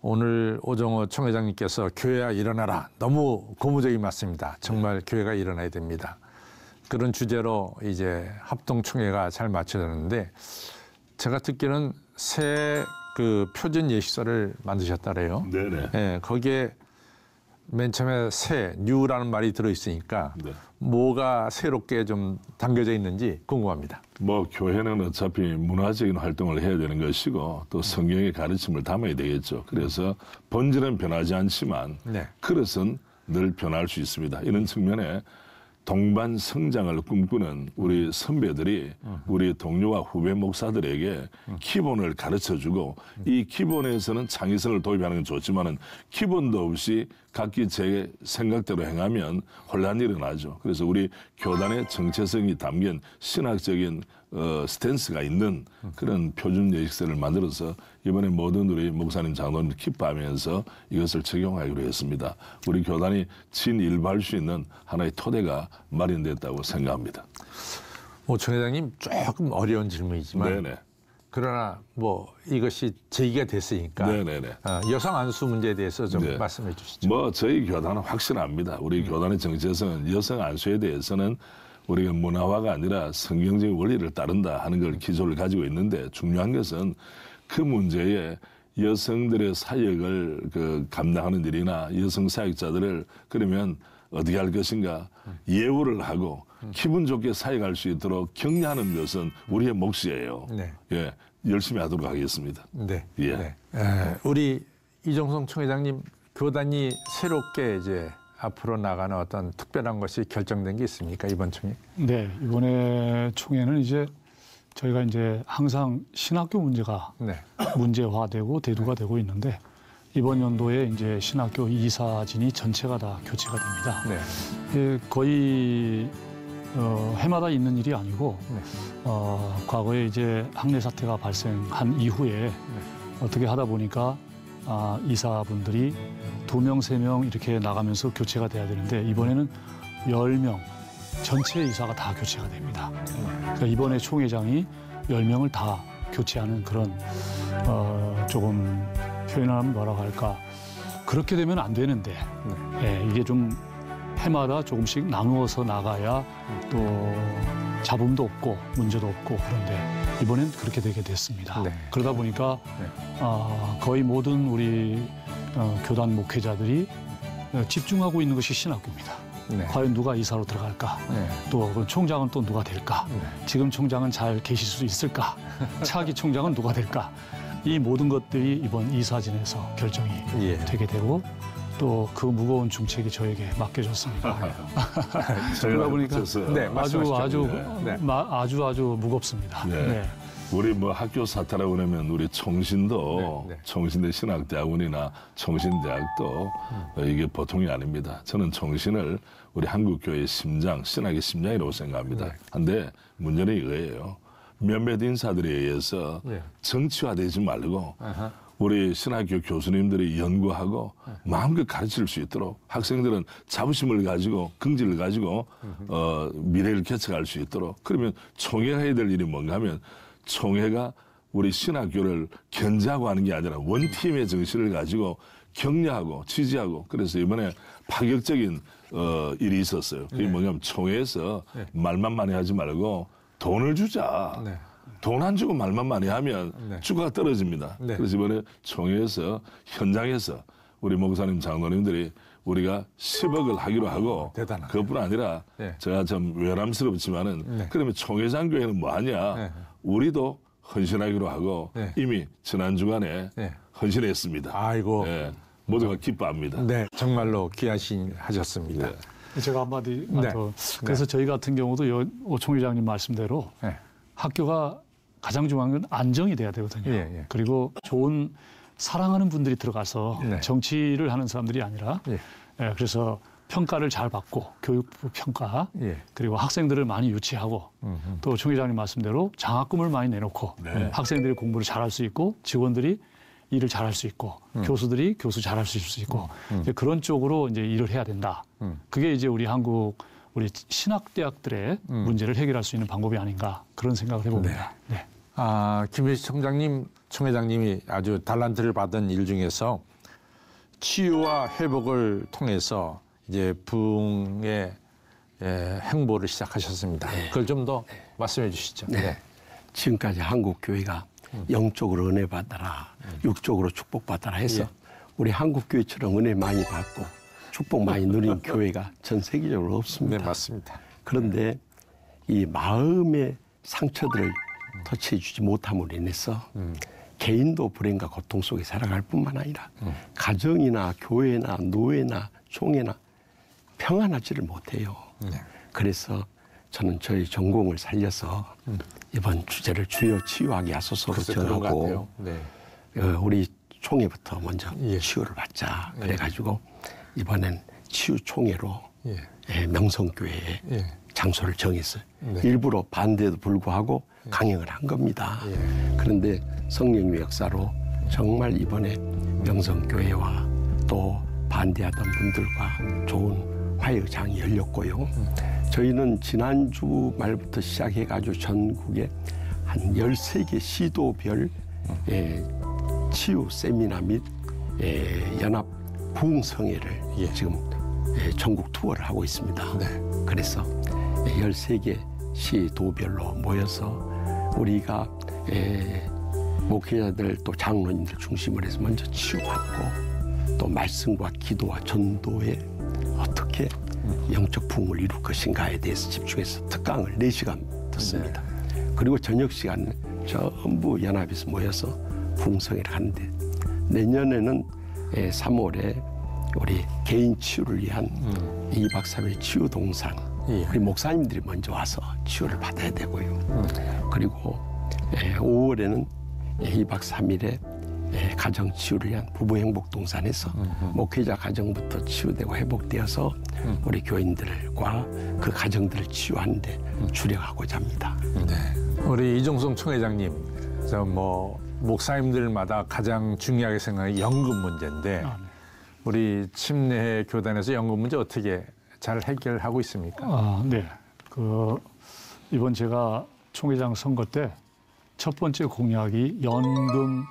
오늘 오정호 총회장님께서 교회야 일어나라. 너무 고무적인 말씀입니다. 정말 교회가 일어나야 됩니다. 그런 주제로 이제 합동총회가 잘 마쳐졌는데 제가 듣기로는 새 그 표준 예식서를 만드셨다래요. 네네. 예, 거기에 맨 처음에 새, 뉴라는 말이 들어있으니까 네. 뭐가 새롭게 좀 담겨져 있는지 궁금합니다. 뭐 교회는 어차피 문화적인 활동을 해야 되는 것이고 또 성경의 가르침을 담아야 되겠죠. 그래서 본질은 변하지 않지만 네. 그릇은 늘 변할 수 있습니다. 이런 측면에 동반 성장을 꿈꾸는 우리 선배들이 우리 동료와 후배 목사들에게 기본을 가르쳐주고 이 기본에서는 창의성을 도입하는 건 좋지만은 기본도 없이 각기 제 생각대로 행하면 혼란이 일어나죠. 그래서 우리 교단의 정체성이 담긴 신학적인 스탠스가 있는 그런 표준 예식서를 만들어서 이번에 모든 우리 목사님 장로님 기뻐하면서 이것을 적용하기로 했습니다. 우리 교단이 진일보할 수 있는 하나의 토대가 마련됐다고 생각합니다. 오총 회장님 조금 어려운 질문이지만 네네. 그러나 뭐 이것이 제기가 됐으니까 네네네. 여성 안수 문제에 대해서 좀 네. 말씀해 주시죠. 뭐 저희 교단은 확실합니다. 우리 교단의 정체성은 여성 안수에 대해서는 우리가 문화화가 아니라 성경적인 원리를 따른다 하는 걸 기조를 가지고 있는데 중요한 것은 그 문제에 여성들의 사역을 감당하는 일이나 여성 사역자들을 그러면 어떻게 할 것인가 예우를 하고 기분 좋게 사역할 수 있도록 격려하는 것은 우리의 몫이에요. 네. 예, 열심히 하도록 하겠습니다. 네. 예. 네. 우리 이종성 총회장님 교단이 새롭게 이제 앞으로 나가는 어떤 특별한 것이 결정된 게 있습니까 이번 총회? 네, 이번에 총회는 이제 저희가 이제 항상 신학교 문제가 네. 문제화되고 대두가 되고 있는데 이번 연도에 이제 신학교 이사진이 전체가 다 교체가 됩니다. 네. 예, 거의 해마다 있는 일이 아니고 네. 과거에 이제 학내 사태가 발생한 이후에 어떻게 하다 보니까 이사분들이 2명, 3명 이렇게 나가면서 교체가 돼야 되는데 이번에는 10명 전체 이사가 다 교체가 됩니다. 그러니까 이번에 총회장이 10명을 다 교체하는 그런 조금 표현하면 뭐라고 할까 그렇게 되면 안 되는데 예, 이게 좀 해마다 조금씩 나누어서 나가야 또 잡음도 없고 문제도 없고 그런데 이번엔 그렇게 되게 됐습니다. 네. 그러다 보니까 네. 거의 모든 우리 교단 목회자들이 집중하고 있는 것이 신학교입니다. 네. 과연 누가 이사로 들어갈까? 네. 또 그 총장은 또 누가 될까? 네. 지금 총장은 잘 계실 수 있을까? 차기 총장은 누가 될까? 이 모든 것들이 이번 이사진에서 결정이 예. 되게 되고 또 그 무거운 중책이 저에게 맡겨졌습니다. 저희가 보니까 그래서 네, 아주 네. 아주 무겁습니다. 네. 네. 우리 뭐 학교 사태라고 그러면 우리 총신도 네, 네. 총신대 신학대학원이나 총신대학도 이게 보통이 아닙니다. 저는 총신을 우리 한국교회의 심장, 신학의 심장이라고 생각합니다. 네. 근데 문제는 이거예요. 몇몇 인사들에 의해서 네. 정치화되지 말고 아하. 우리 신학교 교수님들이 연구하고 마음껏 가르칠 수 있도록 학생들은 자부심을 가지고 긍지를 가지고 미래를 개척할 수 있도록 그러면 총회가 해야 될 일이 뭔가 하면 총회가 우리 신학교를 견제하고 하는 게 아니라 원팀의 정신을 가지고 격려하고 지지하고 그래서 이번에 파격적인 일이 있었어요. 그게 뭐냐면 총회에서 말만 많이 하지 말고 돈을 주자. 네. 돈 안 주고 말만 많이 하면 네. 주가가 떨어집니다. 네. 그래서 이번에 총회에서 현장에서 우리 목사님 장로님들이 우리가 10억을 하기로 하고 대단하네. 그것뿐 아니라 네. 제가 좀 외람스럽지만은 네. 그러면 총회장 교회는 뭐 하냐? 네. 우리도 헌신하기로 하고 네. 이미 지난 주간에 네. 헌신했습니다. 아이고. 예, 모두가 기뻐합니다. 네, 정말로 귀하신 하셨습니다. 네. 제가 한마디 네. 더. 그래서 저희 같은 경우도 오총 회장님 말씀대로 네. 학교가 가장 중요한 건 안정이 돼야 되거든요. 예, 예. 그리고 좋은 사랑하는 분들이 들어가서 네. 정치를 하는 사람들이 아니라 예. 그래서 평가를 잘 받고 교육부 평가 예. 그리고 학생들을 많이 유치하고 또 총 회장님 말씀대로 장학금을 많이 내놓고 네. 학생들이 공부를 잘할 수 있고 직원들이 일을 잘할 수 있고 교수들이 교수 잘할 수 있고 이제 그런 쪽으로 이제 일을 해야 된다. 그게 이제 우리 신학대학들의 문제를 해결할 수 있는 방법이 아닌가 그런 생각을 해봅니다. 네. 김혜시 총회장님이 아주 달란트를 받은 일 중에서 치유와 회복을 통해서 이제 부흥의 행보를 시작하셨습니다. 그걸 좀 더 말씀해 주시죠. 네. 지금까지 한국 교회가 영적으로 은혜 받아라, 육적으로 축복 받아라 해서 우리 한국 교회처럼 은혜 많이 받고 축복 많이 누린 교회가 전 세계적으로 없습니다. 네, 맞습니다. 그런데 이 마음의 상처들을 터치해 주지 못함으로 인해서 개인도 불행과 고통 속에 살아갈 뿐만 아니라 가정이나 교회나 노예나 총회나 평안하지를 못해요. 그래서 저는 저희 전공을 살려서 이번 주제를 주여 치유하게 하소서로 정하고 네. 우리 총회부터 먼저 예. 치유를 받자 그래가지고 이번엔 치유 총회로 명성교회에 예. 장소를 정했어요. 네. 일부러 반대에도 불구하고 강행을 한 겁니다. 그런데 성령의 역사로 정말 이번에 명성교회와 또 반대하던 분들과 좋은 화해의 장이 열렸고요. 저희는 지난주 말부터 시작해가지고 전국에 한 13개 시도별 치유 세미나 및 연합 부흥성회를 지금 전국 투어를 하고 있습니다. 네. 그래서 13개 시도별로 모여서 우리가 목회자들 또 장로님들 중심으로 해서 먼저 치유받고 또 말씀과 기도와 전도에 어떻게 영적 부흥을 이룰 것인가에 대해서 집중해서 특강을 4시간 듣습니다. 그리고 저녁 시간은 전부 연합에서 모여서 부흥성회를 하는데 내년에는 3월에 우리 개인 치유를 위한 2박 3일 치유 동산 우리 목사님들이 먼저 와서 치유를 받아야 되고요. 그리고 5월에는 2박 3일에 가정 치유를 위한 부부 행복 동산에서 목회자 가정부터 치유되고 회복되어서 우리 교인들과 그 가정들을 치유하는데 주력하고자 합니다. 네. 우리 이종성 총회장님, 목사님들마다 가장 중요하게 생각하는 연금 문제인데 우리 침례 교단에서 연금 문제 어떻게 잘 해결하고 있습니까? 네. 이번 제가 총회장 선거 때 첫 번째 공약이 연금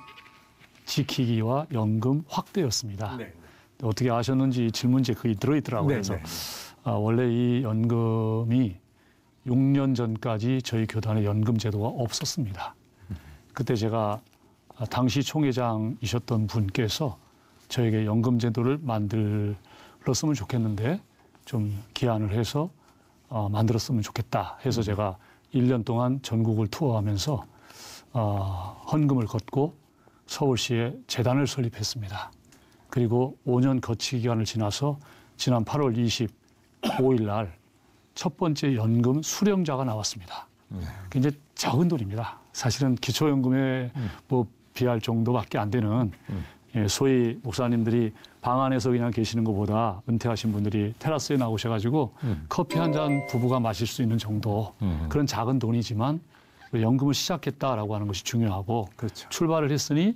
지키기와 연금 확대였습니다. 네. 어떻게 아셨는지 질문지에 그게 들어있더라고요. 네, 그래서 네. 원래 이 연금이 6년 전까지 저희 교단에 연금 제도가 없었습니다. 그때 제가 당시 총회장이셨던 분께서 저에게 연금 제도를 만들었으면 좋겠는데 좀 기한을 해서 만들었으면 좋겠다 해서 제가 1년 동안 전국을 투어하면서 헌금을 걷고 서울시에 재단을 설립했습니다. 그리고 5년 거치 기간을 지나서 지난 8월 25일 날 첫 번째 연금 수령자가 나왔습니다. 굉장히 적은 돈입니다. 사실은 기초연금에 비할 정도밖에 안 되는 소위 목사님들이 방 안에서 그냥 계시는 것보다 은퇴하신 분들이 테라스에 나오셔가지고 커피 한 잔 부부가 마실 수 있는 정도 그런 작은 돈이지만 연금을 시작했다라고 하는 것이 중요하고 그렇죠. 출발을 했으니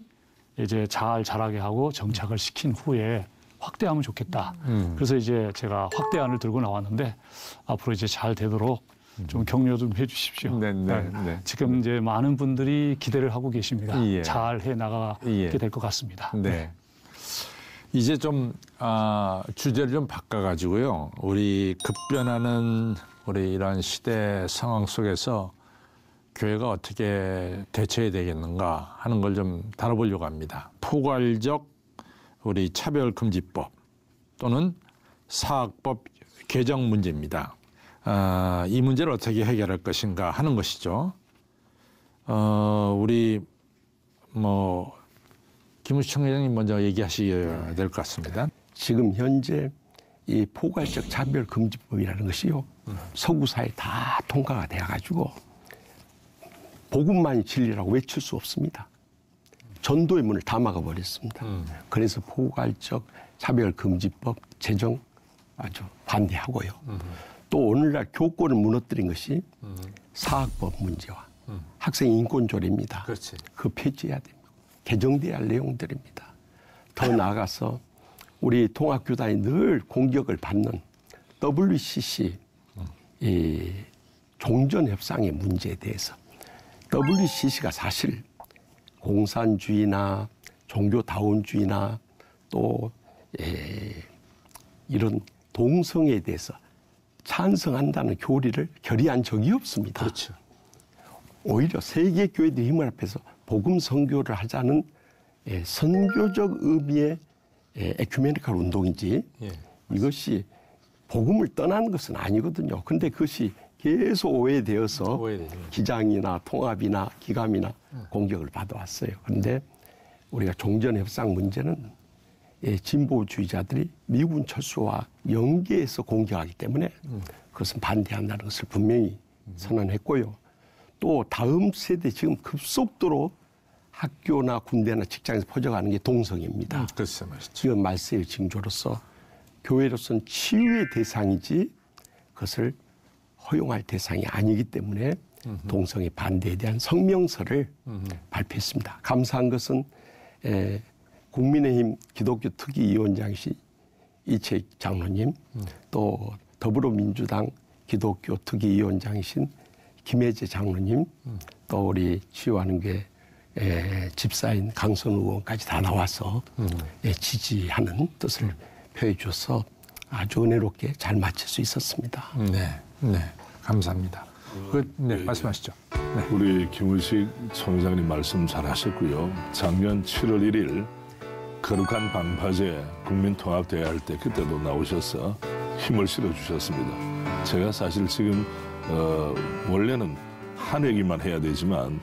이제 잘 자라게 하고 정착을 시킨 후에 확대하면 좋겠다. 그래서 이제 제가 확대안을 들고 나왔는데 앞으로 이제 잘 되도록 좀 격려 좀 해주십시오. 네. 지금 이제 많은 분들이 기대를 하고 계십니다. 예. 잘 해 나가게 될 것 같습니다. 네. 이제 좀 주제를 좀 바꿔가지고요. 우리 급변하는 우리 이런 시대 상황 속에서 교회가 어떻게 대처해야 되겠는가 하는 걸 좀 다뤄보려고 합니다. 포괄적 우리 차별금지법 또는 사학법 개정 문제입니다. 이 문제를 어떻게 해결할 것인가 하는 것이죠. 우리 김우식 청회장님 먼저 얘기하셔야 될 것 같습니다. 지금 현재 이 포괄적 차별금지법이라는 것이요. 서구 사회 다 통과가 돼가지고 복음만이 진리라고 외칠 수 없습니다. 전도의 문을 다 막아버렸습니다. 그래서 포괄적 차별금지법 제정 아주 반대하고요. 또 오늘날 교권을 무너뜨린 것이 사학법 문제와 학생 인권 조례입니다. 그렇지. 그 폐지해야 됩니다. 개정돼야 할 내용들입니다. 더 나아가서 우리 통합교단이 늘 공격을 받는 WCC 이 종전협상의 문제에 대해서 WCC가 사실 공산주의나 종교다운주의나 또 이런 동성애에 대해서 찬성한다는 교리를 결의한 적이 없습니다. 그렇죠. 오히려 세계 교회들이 힘을 합해서 복음 선교를 하자는 선교적 의미의 에큐메니컬 운동이지 이것이 복음을 떠나는 것은 아니거든요. 근데 그것이 계속 오해되어서 기장이나 통합이나 기감이나 공격을 받아왔어요. 그런데 우리가 종전협상 문제는 진보주의자들이 미군 철수와 연계해서 공격하기 때문에 그것은 반대한다는 것을 분명히 선언했고요. 또 다음 세대 지금 급속도로 학교나 군대나 직장에서 퍼져가는 게 동성애입니다. 글쎄 말이죠. 지금 말세의 징조로서 교회로서는 치유의 대상이지 그것을 허용할 대상이 아니기 때문에 동성애 반대에 대한 성명서를 발표했습니다. 감사한 것은 국민의힘 기독교 특위위원장이신 이채익 장로님, 또 더불어민주당 기독교 특위위원장이신 김혜재 장로님, 또 우리 치유하는교회 집사인 강선우 의원까지 다 나와서 지지하는 뜻을 표해 주어서 아주 은혜롭게 잘 마칠 수 있었습니다. 네, 감사합니다. 말씀하시죠. 네. 우리 김우식 총회장님 말씀 잘하셨고요. 작년 7월 1일 거룩한 방파제 국민통합대회 할 때 그때도 나오셔서 힘을 실어주셨습니다. 제가 사실 지금 원래는 한 얘기만 해야 되지만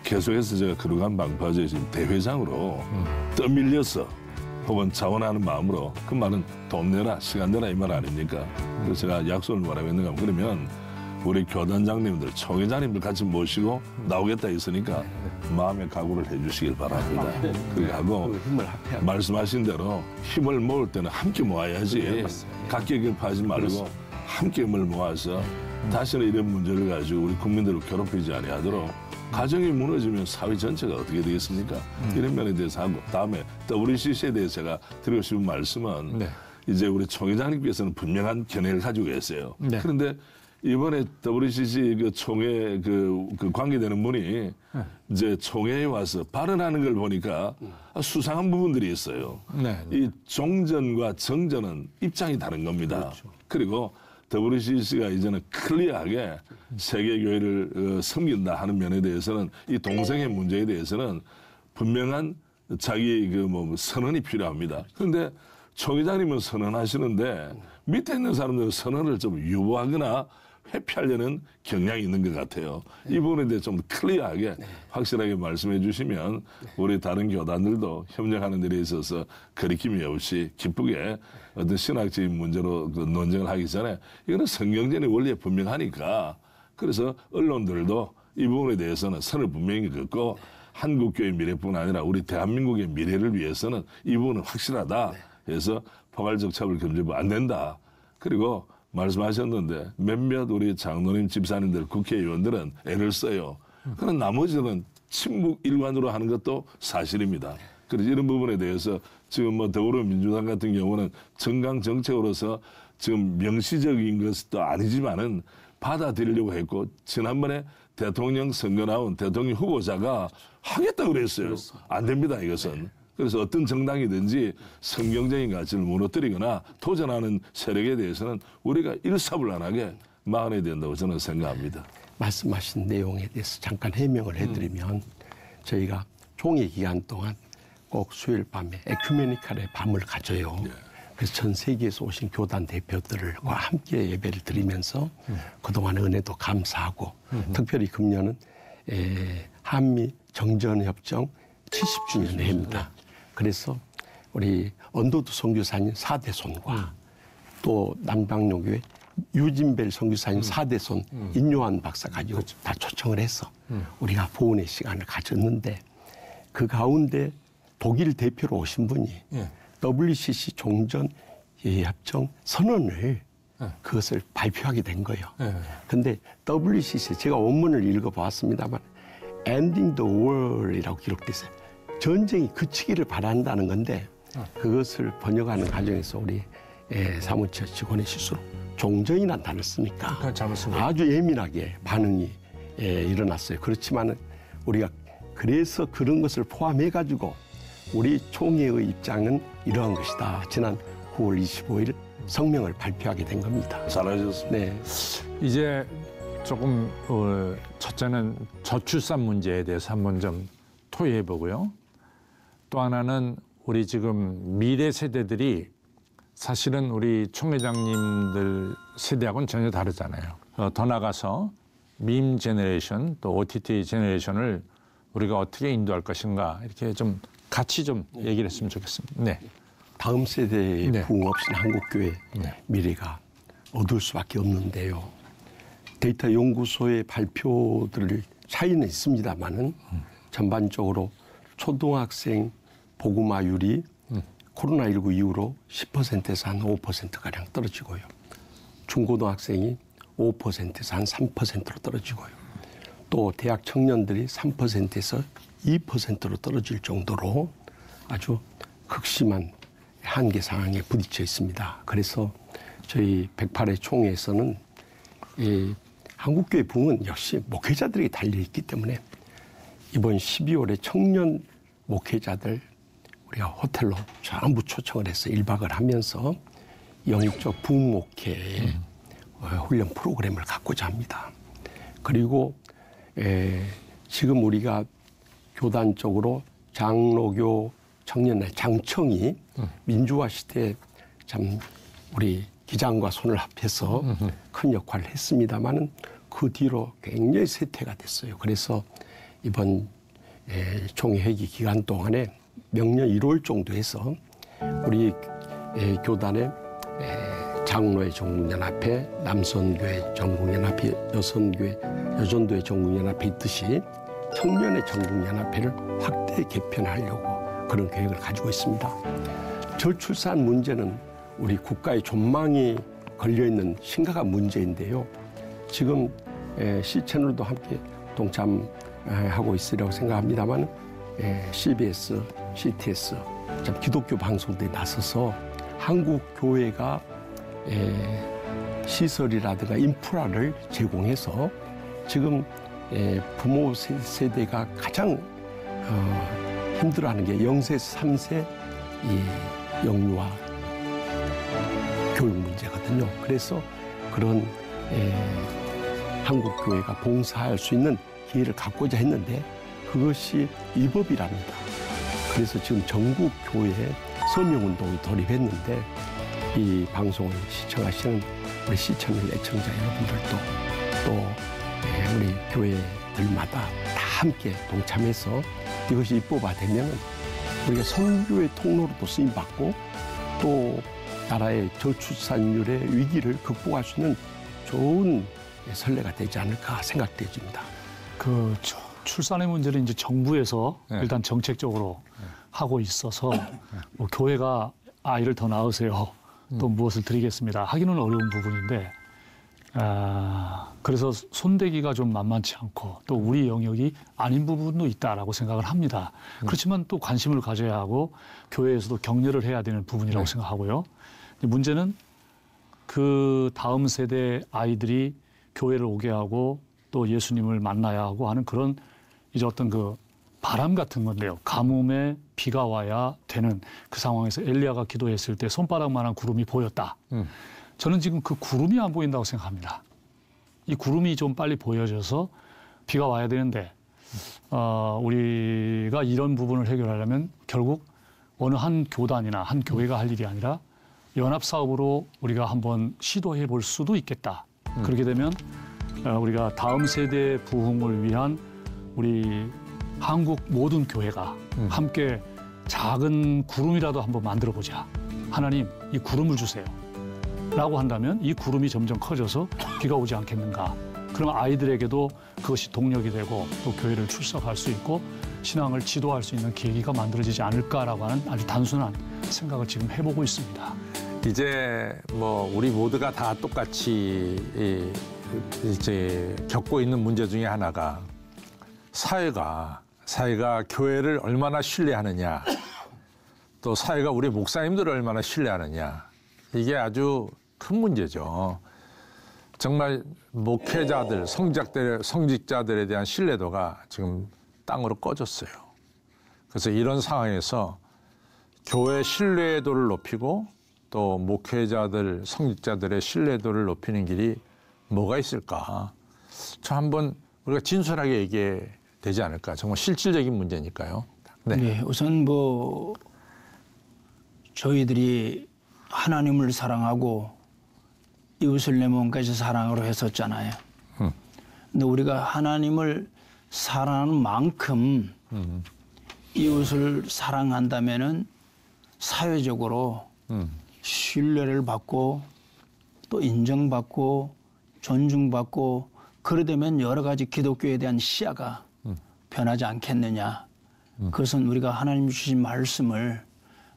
계속해서 제가 거룩한 방파제 지금 대회장으로 떠밀려서 혹은 자원하는 마음으로 그 말은 돈 내라 시간 내라 이 말 아닙니까? 그래서 제가 약속을 뭐라고 했는가 그러면 우리 교단장님들 총회장님들 같이 모시고 나오겠다 했으니까 마음의 각오를 해주시길 바랍니다. 그렇게 하고 말씀하신 대로 힘을 모을 때는 함께 모아야지 각기 격파하지 말고 함께 힘을 모아서 다시는 이런 문제를 가지고 우리 국민들을 괴롭히지 아니하도록 가정이 무너지면 사회 전체가 어떻게 되겠습니까? 이런 면에 대해서 하고 다음에 WCC에 대해서 제가 드리고 싶은 말씀은 이제 우리 총회장님께서는 분명한 견해를 가지고 계세요. 그런데 이번에 WCC 그 총회 그 관계되는 분이 이제 총회에 와서 발언하는 걸 보니까 수상한 부분들이 있어요. 이 종전과 정전은 입장이 다른 겁니다. 그리고 WCC가 이제는 클리어하게 세계교회를 섬긴다 하는 면에 대해서는 이 동성애 문제에 대해서는 분명한 자기 선언이 필요합니다. 그런데 총회장님은 선언하시는데 밑에 있는 사람들은 선언을 좀 유보하거나 회피하려는 경향이 있는 것 같아요. 이 부분에 대해 좀 클리어하게 확실하게 말씀해 주시면 우리 다른 교단들도 협력하는 일에 있어서 거리낌이 없이 기쁘게 어떤 신학적인 문제로 논쟁을 하기 전에 이거는 성경전의 원리에 분명하니까 그래서 언론들도 이 부분에 대해서는 선을 분명히 긋고 한국교회 미래뿐 아니라 우리 대한민국의 미래를 위해서는 이 부분은 확실하다. 그래서 포괄적 차별금지법 안 된다. 그리고 말씀하셨는데 몇몇 우리 장로님 집사님들 국회의원들은 애를 써요. 그런 나머지는 침묵 일관으로 하는 것도 사실입니다. 그래서 이런 부분에 대해서 지금 더불어민주당 같은 경우는 정강 정책으로서 지금 명시적인 것도 아니지만은 받아들이려고 했고 지난번에 대통령 선거 나온 대통령 후보자가 하겠다고 그랬어요. 안 됩니다, 이것은. 그래서 어떤 정당이든지 성경적인 가치를 무너뜨리거나 도전하는 세력에 대해서는 우리가 일사불란하게 막아내야 된다고 저는 생각합니다. 말씀하신 내용에 대해서 잠깐 해명을 해드리면 저희가 총회 기간 동안 꼭 수요일 밤에 에큐메니칼의 밤을 가져요. 그래서 전 세계에서 오신 교단 대표들과 함께 예배를 드리면서 그동안의 은혜도 감사하고 특별히 금년은 한미 정전협정 70주년 해입니다. 그래서 우리 언더도 선교사님 4대손과 또 남방용교회 유진벨 선교사님 4대손 인요한 박사 가지고 다 초청을 해서 우리가 보훈의 시간을 가졌는데 그 가운데 독일 대표로 오신 분이 WCC 종전 협정 선언을 그것을 발표하게 된 거예요. 근데 WCC 제가 원문을 읽어봤습니다만 Ending the War이라고 기록됐어요. 전쟁이 그치기를 바란다는 건데 그것을 번역하는 과정에서 우리 사무처 직원의 실수로 종전이라는 단어를 쓰니까 아주 예민하게 반응이 일어났어요. 그렇지만 우리가 그래서 그런 것을 포함해가지고 우리 총회의 입장은 이러한 것이다. 지난 9월 25일 성명을 발표하게 된 겁니다. 잘하셨습니다. 네. 이제 조금 첫째는 저출산 문제에 대해서 한번 좀 토의해 보고요. 또 하나는 우리 지금 미래 세대들이 사실은 우리 총회장님들 세대하고는 전혀 다르잖아요. 더 나가서 밈 제너레이션 또 OTT 제너레이션을 우리가 어떻게 인도할 것인가 이렇게 좀 같이 좀 얘기를 했으면 좋겠습니다. 네. 다음 세대의 부흥 없이는 한국교회 미래가 어두울 수밖에 없는데요. 데이터 연구소의 발표들 차이는 있습니다만은 전반적으로 초등학생 복음화율이 코로나19 이후로 10%에서 한 5%가량 떨어지고요. 중고등학생이 5%에서 한 3%로 떨어지고요. 또 대학 청년들이 3%에서 2%로 떨어질 정도로 아주 극심한 한계 상황에 부딪혀 있습니다. 그래서 저희 108회 총회에서는 이 한국교회 부흥은 역시 목회자들에게 달려있기 때문에 이번 12월에 청년 목회자들 우리가 호텔로 전부 초청을 해서 1박을 하면서 영적 부흥 목회 훈련 프로그램을 갖고자 합니다. 그리고 지금 우리가 교단적으로 장로교 청년의 장청이 민주화 시대에 참 우리 기장과 손을 합해서 큰 역할을 했습니다마는 그 뒤로 굉장히 쇠퇴가 됐어요. 그래서 이번 총회 회기 기간 동안에 명년 1월 정도에서 우리 교단의 장로의 전국연합회, 남선교회 전국연합회, 여전도회 전국연합회 있듯이 청년의 전국연합회를 확대 개편하려고 그런 계획을 가지고 있습니다. 저출산 문제는 우리 국가의 전망이 걸려있는 심각한 문제인데요. 지금 C채널도 함께 동참하고 있으리라고 생각합니다만 CBS, CTS, 기독교 방송들이 나서서 한국 교회가 시설이라든가 인프라를 제공해서 지금 부모 세대가 가장 힘들어하는 게 0세에서 3세 이 영유아 교육 문제거든요. 그래서 그런 한국 교회가 봉사할 수 있는 기회를 갖고자 했는데 그것이 위법이랍니다. 그래서 지금 전국 교회에 서명운동이 돌입했는데 이 방송을 시청하시는 우리 시청자 애청자 여러분들도 또 우리 교회들마다 다 함께 동참해서 이것이 입법화되면 우리가 선교의 통로로도 쓰임받고 또 나라의 저출산율의 위기를 극복할 수 있는 좋은 선례가 되지 않을까 생각되어집니다. 그 출산의 문제는 이제 정부에서 일단 정책적으로 하고 있어서 뭐 교회가 아이를 더 낳으세요. 또 무엇을 드리겠습니다. 하기는 어려운 부분인데 그래서 손대기가 좀 만만치 않고 또 우리 영역이 아닌 부분도 있다라고 생각을 합니다. 그렇지만 또 관심을 가져야 하고 교회에서도 격려를 해야 되는 부분이라고 생각하고요. 문제는 그 다음 세대 아이들이 교회를 오게 하고 또 예수님을 만나야 하고 하는 그런 이제 어떤 그 바람 같은 건데요. 가뭄에 비가 와야 되는 그 상황에서 엘리야가 기도했을 때 손바닥만한 구름이 보였다. 저는 지금 그 구름이 안 보인다고 생각합니다. 이 구름이 좀 빨리 보여져서 비가 와야 되는데 우리가 이런 부분을 해결하려면 결국 어느 한 교단이나 한 교회가 할 일이 아니라 연합사업으로 우리가 한번 시도해 볼 수도 있겠다. 그렇게 되면 우리가 다음 세대 부흥을 위한 우리 한국 모든 교회가 함께 작은 구름이라도 한번 만들어 보자. 하나님, 이 구름을 주세요. 라고 한다면 이 구름이 점점 커져서 비가 오지 않겠는가. 그럼 아이들에게도 그것이 동력이 되고 또 교회를 출석할 수 있고 신앙을 지도할 수 있는 계기가 만들어지지 않을까라고 하는 아주 단순한 생각을 지금 해보고 있습니다. 이제 뭐 우리 모두가 다 똑같이 이제 겪고 있는 문제 중에 하나가 사회가 교회를 얼마나 신뢰하느냐, 또 사회가 우리 목사님들을 얼마나 신뢰하느냐, 이게 아주 큰 문제죠. 정말 목회자들, 성직자들에 대한 신뢰도가 지금 땅으로 꺼졌어요. 그래서 이런 상황에서 교회 신뢰도를 높이고 또 목회자들, 성직자들의 신뢰도를 높이는 길이 뭐가 있을까? 저 한번 우리가 진솔하게 얘기해야 되지 않을까? 정말 실질적인 문제니까요. 네. 네, 우선 뭐 저희들이 하나님을 사랑하고 이웃을 내 몸까지 사랑으로 했었잖아요. 근데 우리가 하나님을 사랑하는 만큼 이웃을 사랑한다면은 사회적으로 신뢰를 받고 또 인정받고 존중받고 그러려면 여러 가지 기독교에 대한 시야가 변하지 않겠느냐. 그것은 우리가 하나님 주신 말씀을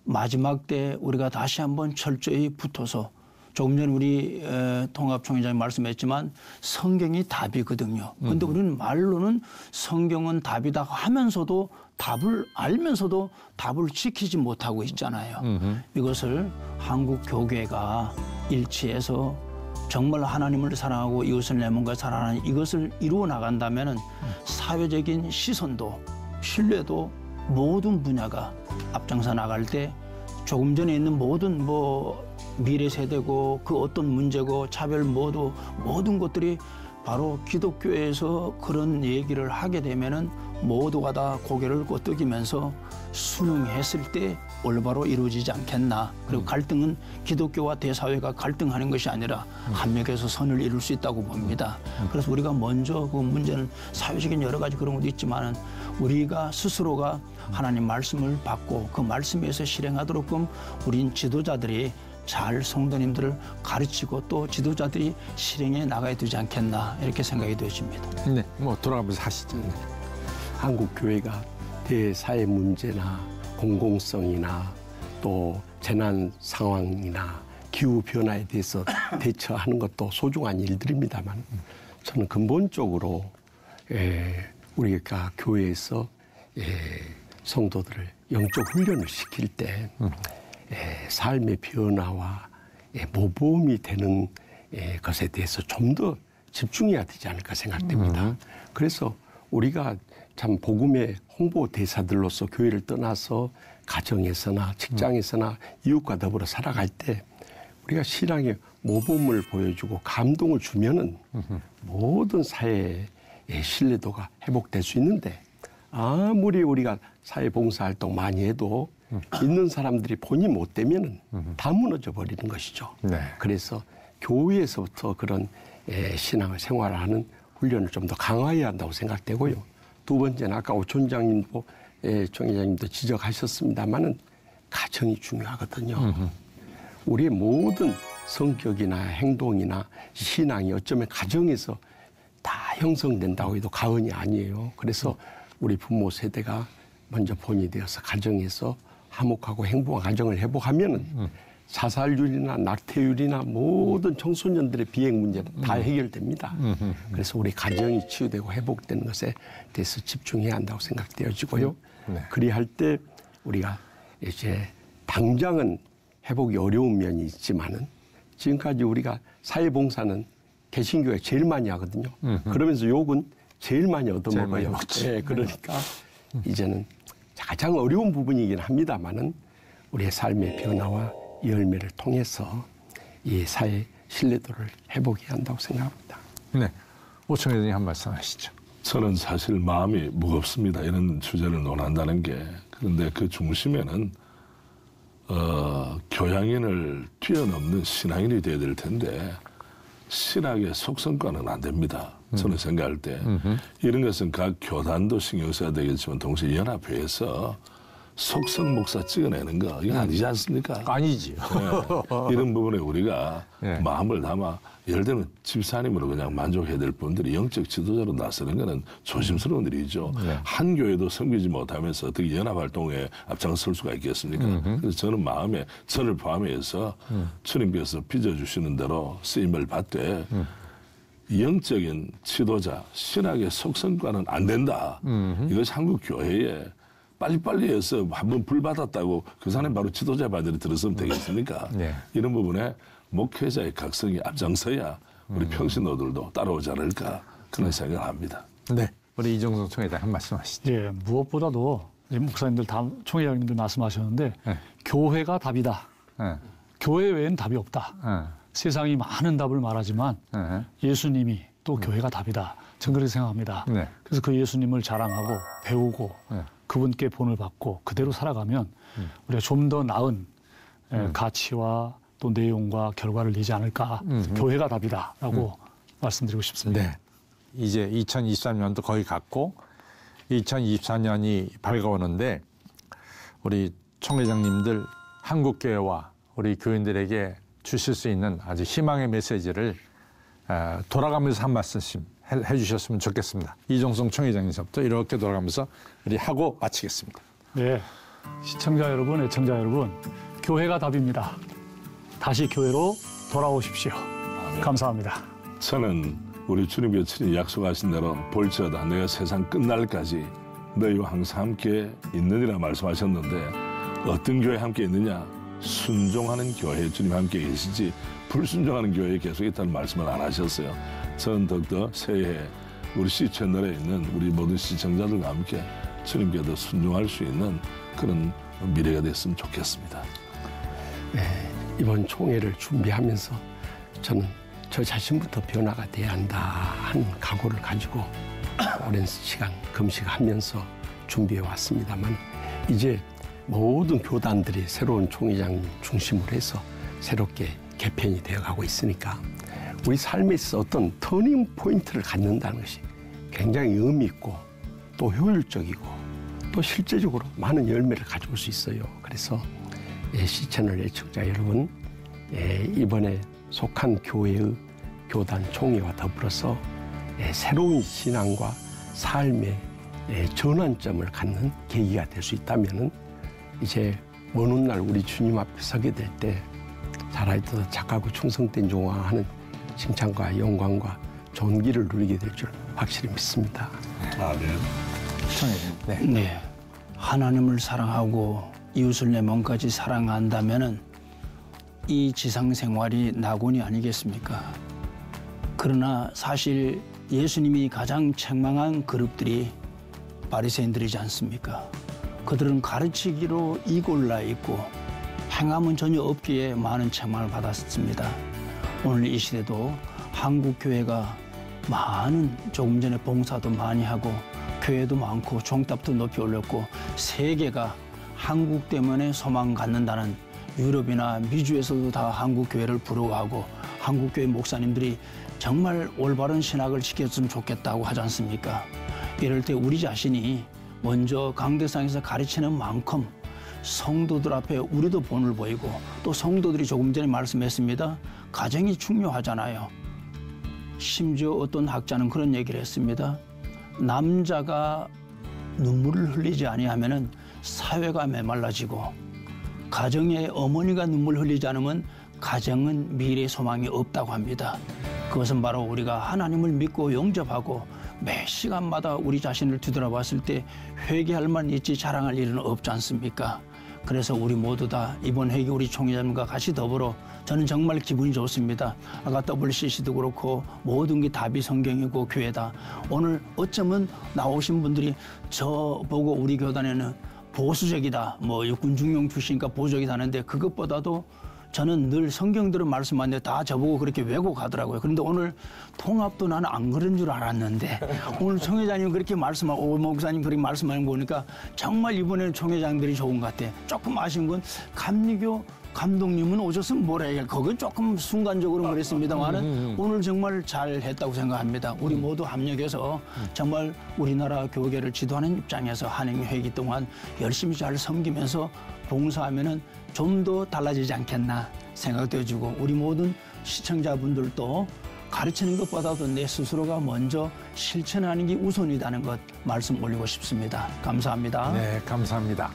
마지막 때 우리가 다시 한번 철저히 붙어서 조금 전에 우리 통합총회장이 말씀했지만 성경이 답이거든요. 그런데 우리는 말로는 성경은 답이다 하면서도 답을 알면서도 답을 지키지 못하고 있잖아요. 이것을 한국 교계가 일치해서 정말 하나님을 사랑하고 이웃을 내 몸과 사랑하는 이것을 이루어 나간다면은 사회적인 시선도 신뢰도 모든 분야가 앞장서 나갈 때 조금 전에 있는 모든 미래 세대고 그 어떤 문제고 차별 모든 것들이 바로 기독교에서 그런 얘기를 하게 되면은 모두가 다 고개를 끄덕이면서 순응했을 때 올바로 이루어지지 않겠나. 그리고 갈등은 기독교와 대사회가 갈등하는 것이 아니라 합력해서 선을 이룰 수 있다고 봅니다. 그래서 우리가 먼저 그 문제는 사회적인 여러 가지 그런 것도 있지만은 우리가 스스로가 하나님 말씀을 받고 그 말씀에서 실행하도록끔 우린 지도자들이 잘 성도님들을 가르치고 또 지도자들이 실행해 나가야 되지 않겠나 이렇게 생각이 되어집니다. 네, 뭐 돌아가면서 하시죠. 한국 교회가 대사회 문제나 공공성이나 또 재난 상황이나 기후 변화에 대해서 대처하는 것도 소중한 일들입니다만 저는 근본적으로 우리가 교회에서 성도들을 영적 훈련을 시킬 때 삶의 변화와 모범이 되는 것에 대해서 좀 더 집중해야 되지 않을까 생각됩니다. 그래서 우리가 참 복음의 홍보 대사들로서 교회를 떠나서 가정에서나 직장에서나 이웃과 더불어 살아갈 때 우리가 신앙의 모범을 보여주고 감동을 주면은 모든 사회의 신뢰도가 회복될 수 있는데 아무리 우리가 사회 봉사활동 많이 해도 있는 사람들이 본이 못 되면은 다 무너져 버리는 것이죠. 네. 그래서 교회에서부터 그런 신앙을 생활하는 훈련을 좀 더 강화해야 한다고 생각되고요. 두 번째는 아까 오 총장님도 총회장님도 지적하셨습니다마는 가정이 중요하거든요. 우리의 모든 성격이나 행동이나 신앙이 어쩌면 가정에서 다 형성된다고 해도 과언이 아니에요. 그래서 우리 부모 세대가 먼저 본이 되어서 가정에서 화목하고 행복한 가정을 회복하면은 자살률이나 낙태율이나 모든 청소년들의 비행 문제는 다 해결됩니다. 그래서 우리 가정이 치유되고 회복되는 것에 대해서 집중해야 한다고 생각되어지고요. 네. 그리할 때 우리가 이제 당장은 회복이 어려운 면이 있지만은 지금까지 우리가 사회봉사는 개신교가 제일 많이 하거든요. 그러면서 욕은 제일 많이 얻어먹어요. 네, 그러니까 이제는 가장 어려운 부분이긴 합니다만은 우리의 삶의 변화와 열매를 통해서 이 사회 신뢰도를 회복해야 한다고 생각합니다. 네, 오청 회장님 한 말씀 하시죠. 저는 사실 마음이 무겁습니다. 이런 주제를 논한다는 게. 그런데 그 중심에는 교양인을 뛰어넘는 신앙인이 돼야 될 텐데 신학의 속성과는 안 됩니다. 저는 생각할 때 이런 것은 각 교단도 신경 써야 되겠지만 동시에 연합회에서 속성 목사 찍어내는 거 이거 아니지 않습니까? 아니지. 네. 이런 부분에 우리가 네. 마음을 담아 예를 들면 집사님으로 그냥 만족해야 될 분들이 영적 지도자로 나서는 것은 조심스러운 일이죠. 네. 한 교회도 섬기지 못하면서 어떻게 연합활동에 앞장설 수가 있겠습니까? 그래서 저는 마음에 저를 포함해서 주님께서 빚어주시는 대로 쓰임을 받되 영적인 지도자, 신학의 속성과는 안 된다. 이것이 한국 교회에 빨리빨리 해서 한번 불 받았다고 그 사람이 바로 지도자 바들이 들었으면 되겠습니까? 네. 이런 부분에 목회자의 각성이 앞장서야 우리 평신도들도 따라오지 않을까 그런 생각을 합니다. 네. 우리 이종성 총회장 한 말씀 하시죠. 예, 무엇보다도 이제 목사님들 다 총회장님들 말씀하셨는데 네. 교회가 답이다. 네. 교회 외엔 답이 없다. 네. 세상이 많은 답을 말하지만 네. 예수님이 또 교회가 답이다. 저는 그렇게 생각합니다. 네. 그래서 그 예수님을 자랑하고 배우고 네. 그분께 본을 받고 그대로 살아가면 우리가 좀 더 나은 가치와 또 내용과 결과를 내지 않을까. 교회가 답이다라고 말씀드리고 싶습니다. 네. 이제 2023년도 거의 갔고 2024년이 밝아오는데 우리 총회장님들 한국교회와 우리 교인들에게 주실 수 있는 아주 희망의 메시지를 돌아가면서 한 말씀씩 해주셨으면 좋겠습니다. 이종성 총회장님부터 이렇게 돌아가면서 우리 하고 마치겠습니다. 네, 시청자 여러분, 애청자 여러분, 교회가 답입니다. 다시 교회로 돌아오십시오. 감사합니다. 저는 우리 주님께서 친히 약속하신 대로 볼지어다 내가 세상 끝날까지 너희와 항상 함께 있느니라 말씀하셨는데 어떤 교회에 함께 있느냐? 순종하는 교회에 주님 함께 계시지 불순종하는 교회에 계속 있다는 말씀을 안 하셨어요. 저는 더욱더 새해 우리 C채널에 있는 우리 모든 시청자들과 함께 주님께도 순종할 수 있는 그런 미래가 됐으면 좋겠습니다. 네, 이번 총회를 준비하면서 저는 저 자신부터 변화가 돼야 한다 하는 각오를 가지고 오랜 시간 금식하면서 준비해 왔습니다만 이제 모든 교단들이 새로운 총회장 중심으로 해서 새롭게 개편이 되어가고 있으니까 우리 삶에 있어 어떤 터닝 포인트를 갖는다는 것이 굉장히 의미 있고 또 효율적이고 또 실제적으로 많은 열매를 가져올 수 있어요. 그래서 C채널 애청자 여러분, 이번에 속한 교회의 교단 총회와 더불어서 새로운 신앙과 삶의 전환점을 갖는 계기가 될 수 있다면은 이제 먼 훗날 우리 주님 앞에 서게 될 때 살아있어서 착하고 충성된 종아하는 칭찬과 영광과 좋은 길을 누리게 될 줄 확실히 믿습니다. 아멘. 총회장. 네. 네. 하나님을 사랑하고 이웃을 내 몸까지 사랑한다면은 이 지상 생활이 낙원이 아니겠습니까? 그러나 사실 예수님이 가장 책망한 그룹들이 바리새인들이지 않습니까? 그들은 가르치기로 이골라 있고 행함은 전혀 없기에 많은 책망을 받았습니다. 오늘 이 시대도 한국 교회가 많은 조금 전에 봉사도 많이 하고 교회도 많고 종탑도 높이 올렸고 세계가 한국 때문에 소망 갖는다는 유럽이나 미주에서도 다 한국 교회를 부러워하고 한국 교회 목사님들이 정말 올바른 신학을 지켰으면 좋겠다고 하지 않습니까? 이럴 때 우리 자신이 먼저 강대상에서 가르치는 만큼 성도들 앞에 우리도 본을 보이고 또 성도들이 조금 전에 말씀했습니다. 가정이 중요하잖아요. 심지어 어떤 학자는 그런 얘기를 했습니다. 남자가 눈물을 흘리지 아니하면은 사회가 메말라지고 가정의 어머니가 눈물 흘리지 않으면 가정은 미래 소망이 없다고 합니다. 그것은 바로 우리가 하나님을 믿고 영접하고 매 시간마다 우리 자신을 뒤돌아봤을 때 회개할 만 있지 자랑할 일은 없지 않습니까? 그래서 우리 모두 다 이번 회개 우리 총회장님과 같이 더불어 저는 정말 기분이 좋습니다. 아까 WCC도 그렇고 모든 게 답이 성경이고 교회다. 오늘 어쩌면 나오신 분들이 저 보고 우리 교단에는 보수적이다. 뭐 육군 중용 출신이니까 보수적이다 하는데 그것보다도 저는 늘 성경들은 말씀하는데 다 저보고 그렇게 왜곡하더라고요. 그런데 오늘 통합도 나는 안 그런 줄 알았는데 오늘 총회장님 그렇게 말씀하고 오 목사님 그렇게 말씀하는 거 보니까 정말 이번에는 총회장들이 좋은 것 같아. 조금 아쉬운 건 감리교 감독님은 오셨으면 뭐라 해야 그건 조금 순간적으로 그랬습니다만은 오늘 정말 잘했다고 생각합니다. 우리 모두 합력해서 정말 우리나라 교계를 지도하는 입장에서 한인회기 동안 열심히 잘 섬기면서 봉사하면은 좀 더 달라지지 않겠나 생각도 해주고 우리 모든 시청자분들도 가르치는 것보다도 내 스스로가 먼저 실천하는 게 우선이라는 것 말씀 올리고 싶습니다. 감사합니다. 네, 감사합니다.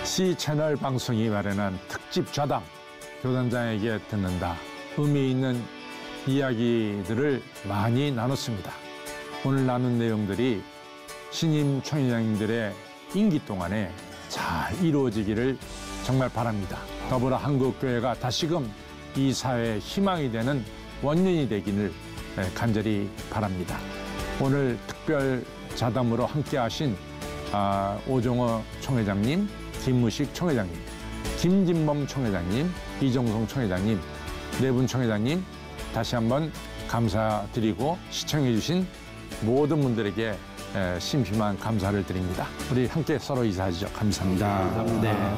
C채널 방송이 마련한 특집 좌담, 교단장에게 듣는다. 의미 있는 이야기들을 많이 나눴습니다. 오늘 나눈 내용들이 신임 총회장님들의 임기 동안에 잘 이루어지기를 정말 바랍니다. 더불어 한국교회가 다시금 이 사회의 희망이 되는 원년이 되기를 간절히 바랍니다. 오늘 특별 자담으로 함께하신 오종호 총회장님, 김무식 총회장님, 김진범 총회장님, 이종성 총회장님, 네 분 총회장님 다시 한번 감사드리고 시청해 주신 모든 분들에게 심심한 감사를 드립니다. 우리 함께 서로 인사하시죠. 감사합니다. 네.